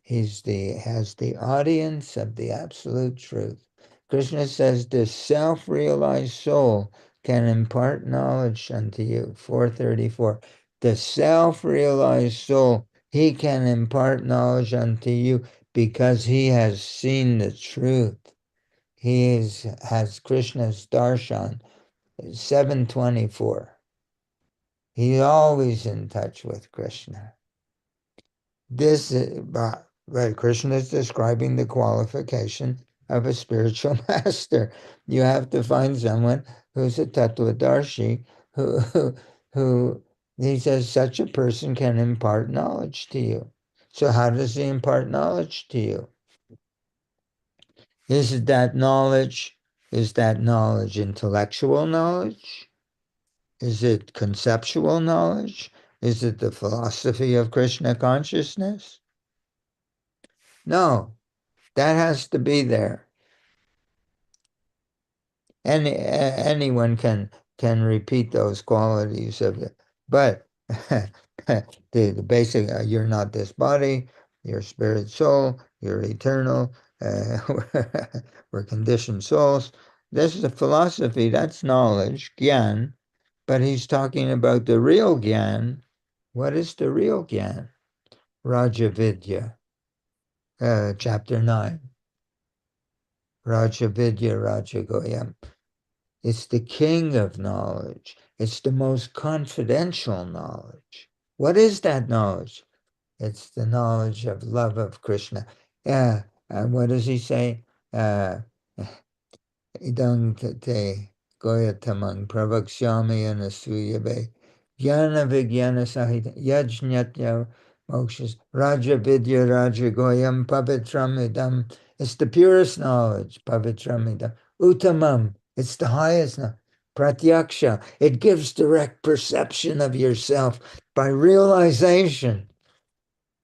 Has the audience of the absolute truth. Krishna says the self-realized soul can impart knowledge unto you. 434. The self-realized soul, he can impart knowledge unto you because he has seen the truth. Has Krishna's darshan. 724. He's always in touch with Krishna. This is, but Krishna is describing the qualification of a spiritual master. You have to find someone who's a tattvadarshi, who he says such a person can impart knowledge to you. So how does he impart knowledge to you? Is that knowledge, is that knowledge intellectual knowledge? Is it conceptual knowledge? Is it the philosophy of Krishna consciousness? No, that has to be there. Anyone can repeat those qualities of it, but the basic you're not this body, you're spirit soul, you're eternal. We're conditioned souls. This is a philosophy. That's knowledge, gyan. But he's talking about the real gyan. What is the real gyan? Rajavidya, chapter 9. Rajavidya Rajagoyam. It's the king of knowledge. It's the most confidential knowledge. What is that knowledge? It's the knowledge of love of Krishna. Yeah. What does he say? Idang te goyatamang pravaksyami anasuyabe jnana vijnana sahita yajñatya mokshas raja vidya raja goyam pavitram idam. It's the purest knowledge, pavitram idam. Uttamam, it's the highest knowledge. Pratyaksha, it gives direct perception of yourself by realization.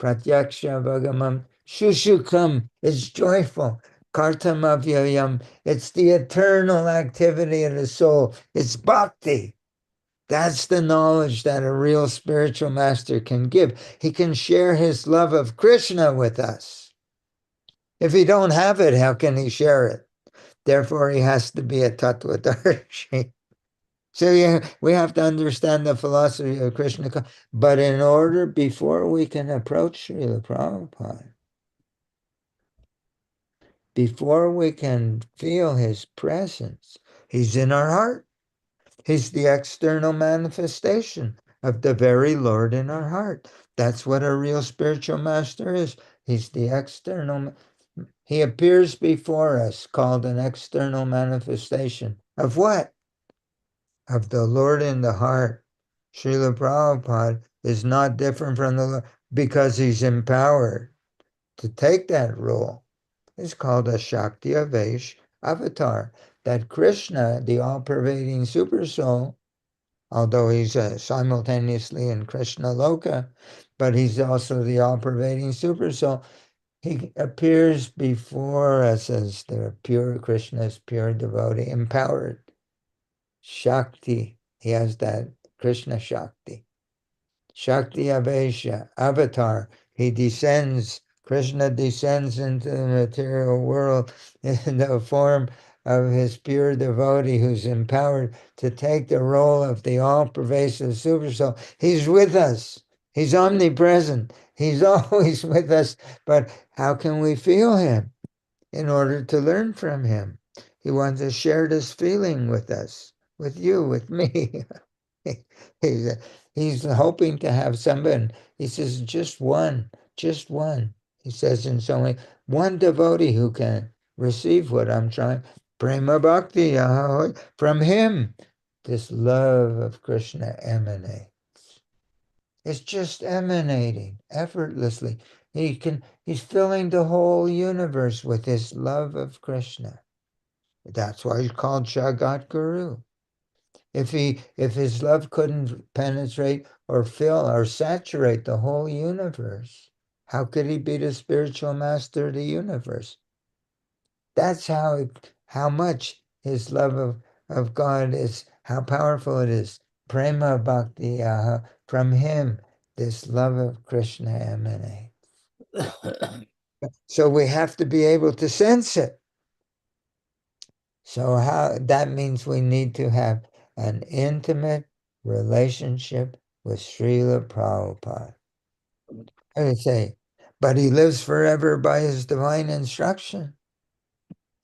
Pratyaksha Bhagamam Shushukam, it's joyful. Kartamavyayam, it's the eternal activity of the soul. It's bhakti. That's the knowledge that a real spiritual master can give. He can share his love of Krishna with us. If he don't have it, how can he share it? Therefore, he has to be a tattvadarshi. So yeah, we have to understand the philosophy of Krishna. But in order, before we can approach Srila Prabhupada, before we can feel his presence, he's in our heart. He's the external manifestation of the very Lord in our heart. That's what a real spiritual master is. He's the external. He appears before us, called an external manifestation of what? Of the Lord in the heart. Srila Prabhupada is not different from the Lord because he's empowered to take that role. It's called a Shakti Avesh avatar. That Krishna, the all-pervading supersoul, although he's simultaneously in Krishna Loka, but he's also the all-pervading supersoul. He appears before us as the pure Krishna's pure devotee, empowered. Shakti, he has that Krishna Shakti. Shakti Avesha, avatar, he descends, Krishna descends into the material world in the form of his pure devotee who's empowered to take the role of the all-pervasive supersoul. He's with us. He's omnipresent. He's always with us. But how can we feel him? In order to learn from him. He wants to share this feeling with us, with you, with me. he's, he's hoping to have somebody. He says, just one, just one. He says, in so many, one devotee who can receive what I'm trying. Prema Bhakti, from him, this love of Krishna emanates. It's just emanating effortlessly. He's filling the whole universe with his love of Krishna. That's why he's called Jagat Guru. If his love couldn't penetrate or fill or saturate the whole universe, how could he be the spiritual master of the universe? That's how much his love of God is, how powerful it is. Prema bhakti from him, this love of Krishna emanates. So we have to be able to sense it. So how that means we need to have an intimate relationship with Srila Prabhupada. I say, but he lives forever by his divine instruction,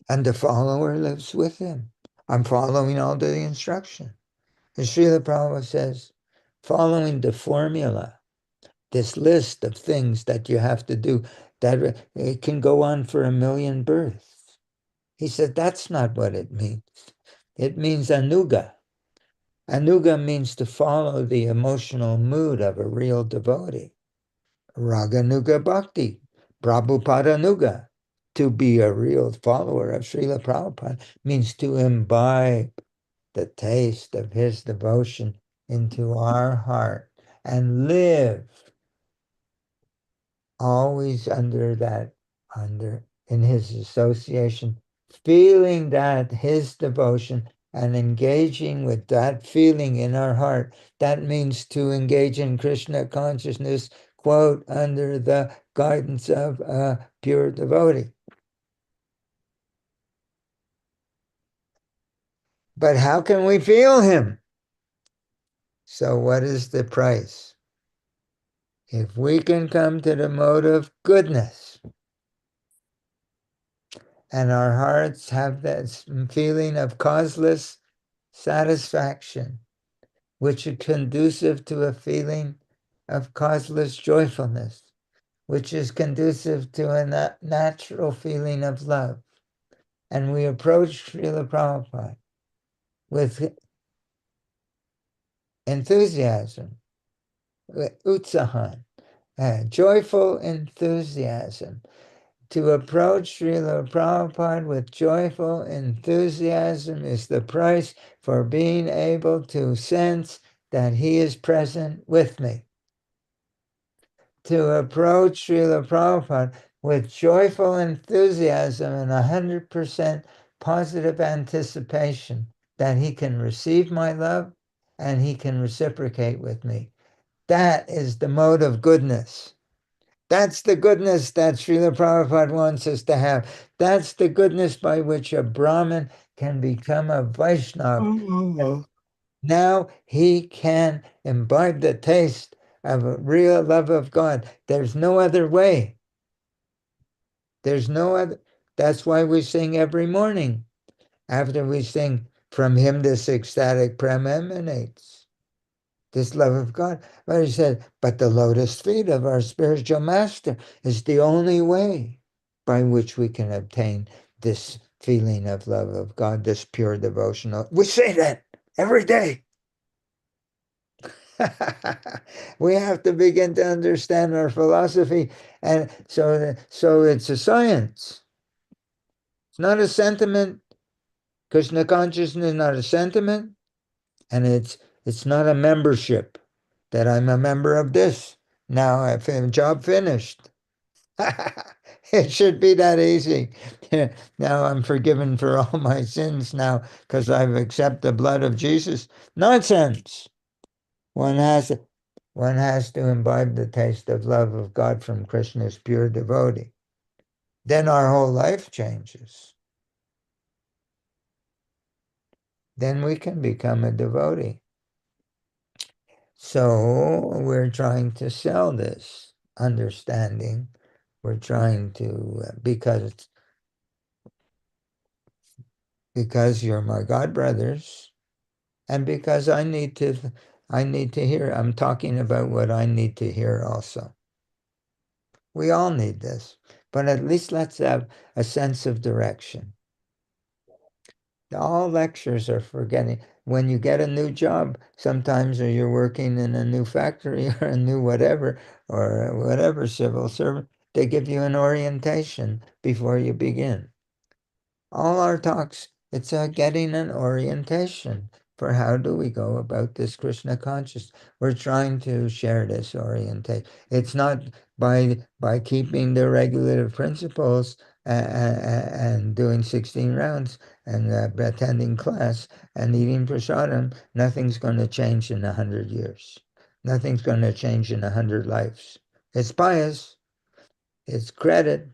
and the follower lives with him. I'm following all the instruction. And Srila Prabhupada says, following the formula, this list of things that you have to do, that it can go on for 1,000,000 births. He said, that's not what it means. It means anuga. Anuga means to follow the emotional mood of a real devotee. Raganuga Bhakti, Prabhupada Nuga. To be a real follower of Srila Prabhupada means to imbibe the taste of his devotion into our heart and live always under in his association, feeling that his devotion and engaging with that feeling in our heart. That means to engage in Krishna consciousness, quote, under the guidance of a pure devotee. But how can we feel him? So what is the price? If we can come to the mode of goodness, and our hearts have that feeling of causeless satisfaction, which is conducive to a feeling of causeless joyfulness, which is conducive to a natural feeling of love. And we approach Srila Prabhupada with enthusiasm, with utsahan, joyful enthusiasm. To approach Srila Prabhupada with joyful enthusiasm is the price for being able to sense that he is present with me. To approach Srila Prabhupada with joyful enthusiasm and 100% positive anticipation that he can receive my love and he can reciprocate with me. That is the mode of goodness. That's the goodness that Srila Prabhupada wants us to have. That's the goodness by which a Brahmin can become a Vaishnava. Now he can imbibe the taste of a real love of God. There's no other way. There's no other. That's why we sing every morning. After we sing, from him this ecstatic prem emanates. This love of God. But he said, but the lotus feet of our spiritual master is the only way by which we can obtain this feeling of love of God, this pure devotional. We say that every day. We have to begin to understand our philosophy. And so it's a science. It's not a sentiment. Krishna consciousness is not a sentiment, and it's not a membership that I'm a member of this. Now I've job finished. It should be that easy. Now I'm forgiven for all my sins now because I've accepted the blood of Jesus. Nonsense. One has one has to imbibe the taste of love of God from Krishna's pure devotee. Then our whole life changes. Then we can become a devotee. So we're trying to sell this understanding. We're trying to, because you're my God brothers, and because I need to hear. I'm talking about what I need to hear also. We all need this, but at least let's have a sense of direction. All lectures are for getting, when you get a new job, sometimes or you're working in a new factory or a new whatever, or whatever civil servant, they give you an orientation before you begin. All our talks, it's getting an orientation for how do we go about this Krishna conscious. We're trying to share this orientation. It's not by keeping the regulative principles and doing 16 rounds and attending class and eating prasadam. Nothing's going to change in 100 years. Nothing's going to change in 100 lives. It's pious. It's credit.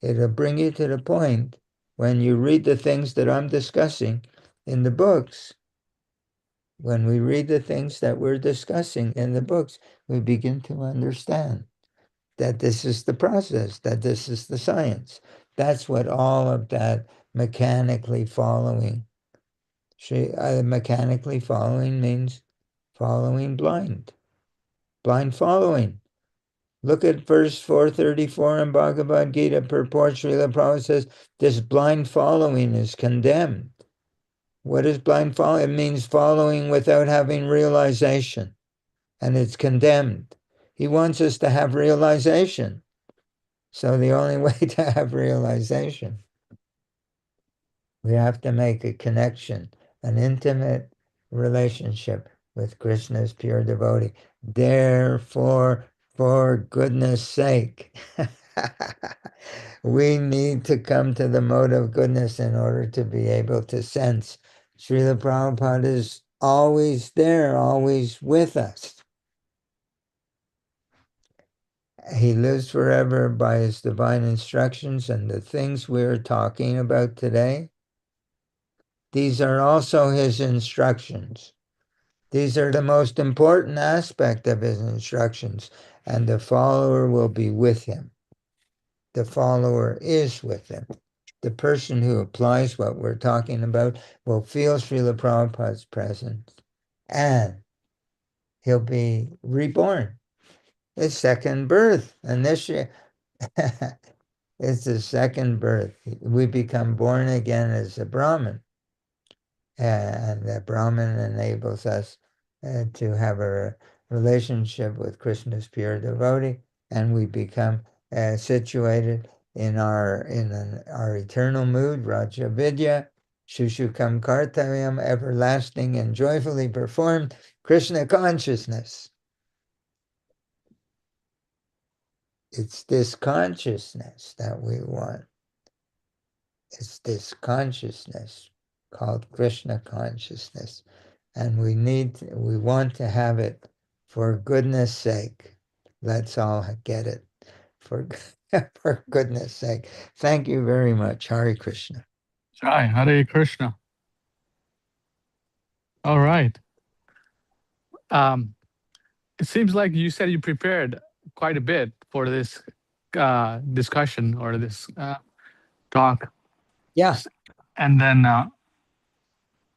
It'll bring you to the point when you read the things that I'm discussing in the books. When we read the things that we're discussing in the books, we begin to understand that this is the process, that this is the science. That's what all of that mechanically following. Mechanically following means following blind following. Look at verse 434 in Bhagavad Gita. Purport Srila Prabhupada says this blind following is condemned. What is blind following? It means following without having realization, and it's condemned. He wants us to have realization. So the only way to have realization, we have to make a connection, an intimate relationship with Krishna's pure devotee. Therefore, for goodness sake, we need to come to the mode of goodness in order to be able to sense. Srila Prabhupada is always there, always with us. He lives forever by his divine instructions, and the things we're talking about today, these are also his instructions. These are the most important aspect of his instructions, and the follower will be with him. The follower is with him. The person who applies what we're talking about will feel Srila Prabhupada's presence, and he'll be reborn. It's second birth. And this year, it's the second birth. We become born again as a Brahmin. And the Brahman enables us to have a relationship with Krishna's pure devotee, and we become situated in our eternal mood, Raja Vidya, Shushukam Kartavyam, everlasting and joyfully performed Krishna consciousness. It's this consciousness that we want. It's this consciousness called Krishna consciousness. And we want to have it for goodness sake. Let's all get it for, for goodness sake. Thank you very much. Hare Krishna. Jai Hare Krishna. All right. Um, it seems like you said you prepared quite a bit for this discussion or this talk. Yeah. And then,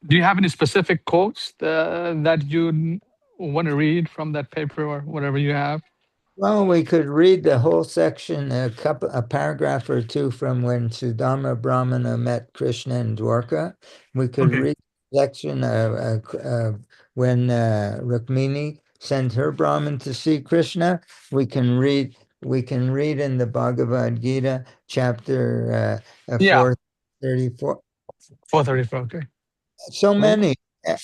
do you have any specific quotes that you want to read from that paper or whatever you have? Well, we could read the whole section, a paragraph or two from when Sudama Brahmana met Krishna in Dwarka. We could Okay. read the section when Rukmini sent her Brahman to see Krishna. We can read in the Bhagavad Gita chapter Yeah. 434. 434. Okay. So Cool. many.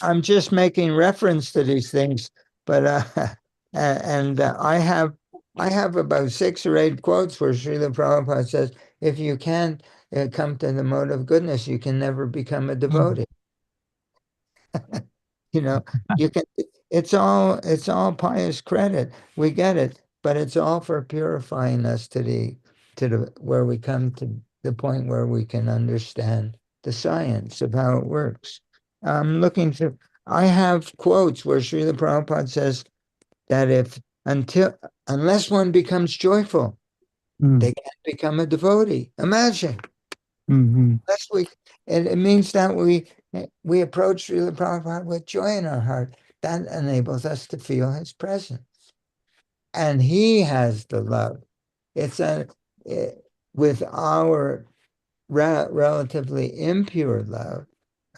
I'm just making reference to these things, but and I have about 6 or 8 quotes where Srila Prabhupada says, if you can't come to the mode of goodness, you can never become a Mm. devotee. You know, you can. It's all pious credit. We get it, but it's all for purifying us to the where we come to the point where we can understand the science of how it works. I'm looking to. I have quotes where Srila Prabhupada says that if unless one becomes joyful, Mm. they can't become a devotee. Imagine. Mhm. Unless we, it means that we approach Srila Prabhupada with joy in our heart. That enables us to feel his presence. And he has the love. It's with our relatively impure love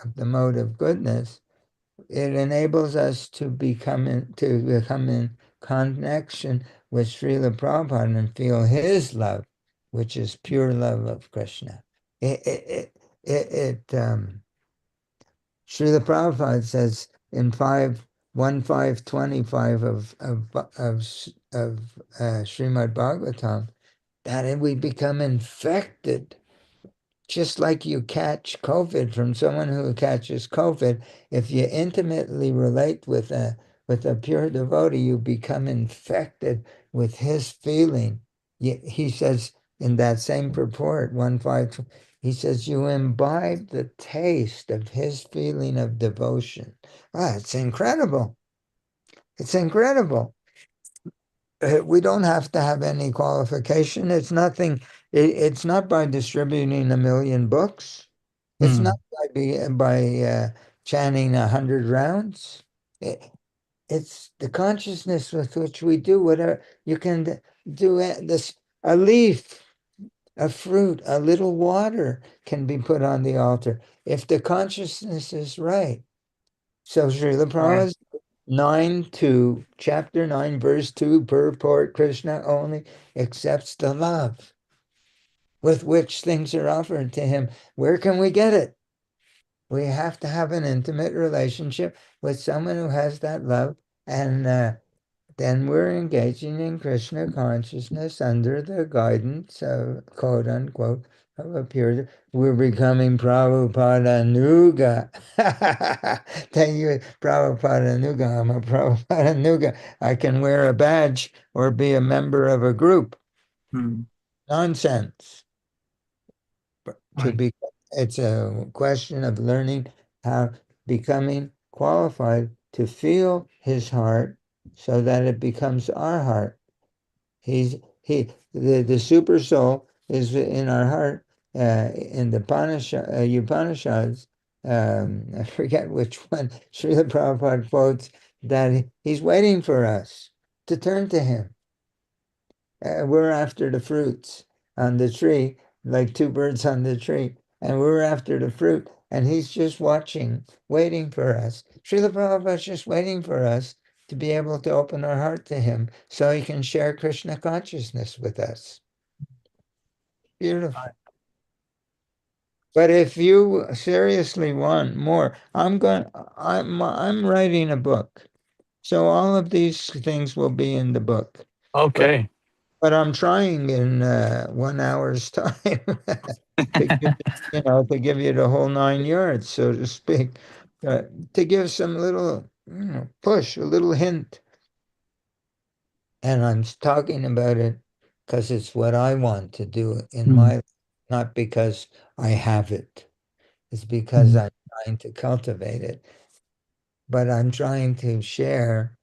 of the mode of goodness, it enables us to become in connection with Srila Prabhupada and feel his love, which is pure love of Krishna. It, it, it, it Srila Prabhupada says in 5:1525 of Srimad Bhagavatam that we become infected just like you catch COVID from someone who catches COVID. If you intimately relate with a pure devotee, you become infected with his feeling. He says in that same purport, 1.5, he says you imbibe the taste of his feeling of devotion. Ah, it's incredible. It's incredible. We don't have to have any qualification. It's nothing. It's not by distributing 1 million books. It's not Mm. by chanting 100 rounds. It's the consciousness with which we do whatever. You can do this. A leaf, a fruit, a little water can be put on the altar if the consciousness is right. So Srila Right. Prabhupada 9:2, chapter 9, verse 2, purport Krishna only accepts the love with which things are offered to him. Where can we get it? We have to have an intimate relationship with someone who has that love, and then we're engaging in Krishna consciousness under the guidance of quote unquote of a pure. We're becoming Prabhupada Nuga. Thank you, Prabhupada Nuga. I'm a Prabhupada Nuga. I can wear a badge or be a member of a group. Mm. Nonsense. To Right. be, it's a question of learning how becoming qualified to feel his heart so that it becomes our heart. The super soul is in our heart. In the Upanishads, I forget which one. Srila Prabhupada quotes that he's waiting for us to turn to him. We're after the fruits on the tree, like two birds on the tree, and we're after the fruit, and he's just watching, waiting for us. Srila Prabhupada's just waiting for us to be able to open our heart to him so he can share Krishna consciousness with us. Beautiful. Right. But if you seriously want more, I'm writing a book. So all of these things will be in the book. But Okay. but I'm trying in 1 hour's time to give to give you the whole 9 yards, so to speak, uh, to give some little push, a little hint. And I'm talking about it because it's what I want to do in Mm. my life, not because I have it. It's because Mm. I'm trying to cultivate it. But I'm trying to share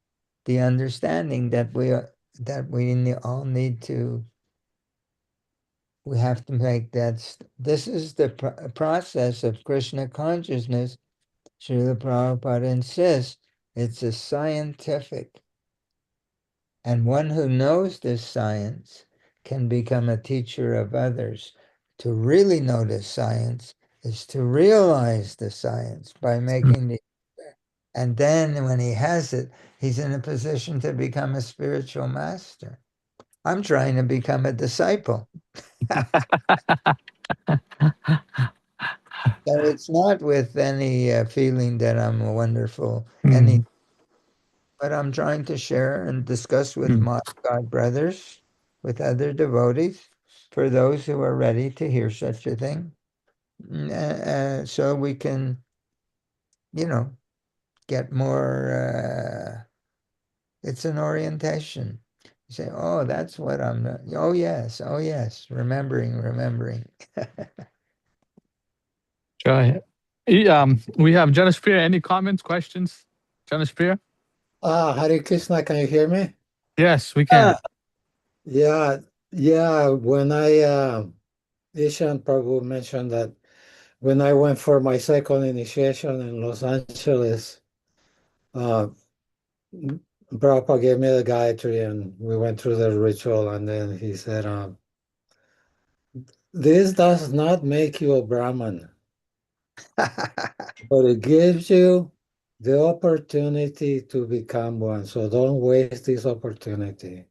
the understanding that all need to. We have to make that. This is the process of Krishna consciousness. Srila Prabhupada insists it's a scientific, and one who knows this science can become a teacher of others. To really know this science is to realize the science by Mm. making the, and then when he has it, he's in a position to become a spiritual master. I'm trying to become a disciple. So it's not with any feeling that I'm a wonderful any, Mm. but I'm trying to share and discuss with Mm. my God brothers, with other devotees, for those who are ready to hear such a thing, so we can, you know, get more. It's an orientation. You say, "Oh, that's what I'm." Oh yes, remembering, remembering. Go ahead. We have Jonas Priya. Any comments, questions? Jonas Priya? Hare Krishna, can you hear me? Yes, we can. Yeah, yeah, yeah. When Ishan Prabhu mentioned that when I went for my second initiation in Los Angeles, uh, Prabhupada gave me the Gayatri and we went through the ritual. And then he said, this does not make you a Brahman, but it gives you the opportunity to become one. So don't waste this opportunity.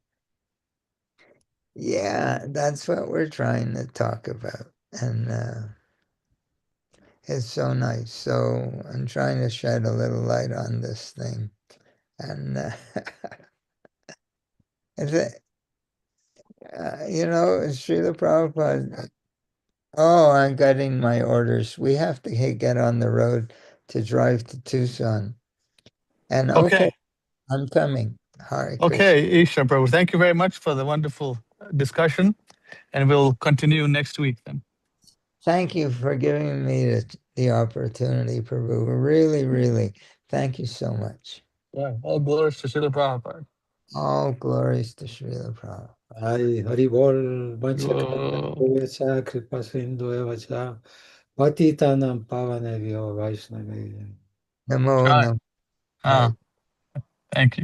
Yeah, that's what we're trying to talk about. And It's so nice. So I'm trying to shed a little light on this thing. And, is it, Srila Prabhupada, oh, I'm getting my orders. We have to get on the road to drive to Tucson. And okay, Okay. I'm coming. Hare Krishna. Okay, Isha Prabhu. Thank you very much for the wonderful discussion, and we'll continue next week then. Thank you for giving me the opportunity, Prabhu. Really, really. Thank you so much. Yeah, all glories to Srila Prabhupada. All glories to Srila Prabhupada. Haribol, Whoa. Vanchakalayacha, Kripasindu Evacha, Patitanam Pavanebhyo Vaishnavaya. Namo Try. Namo. Ah, thank you.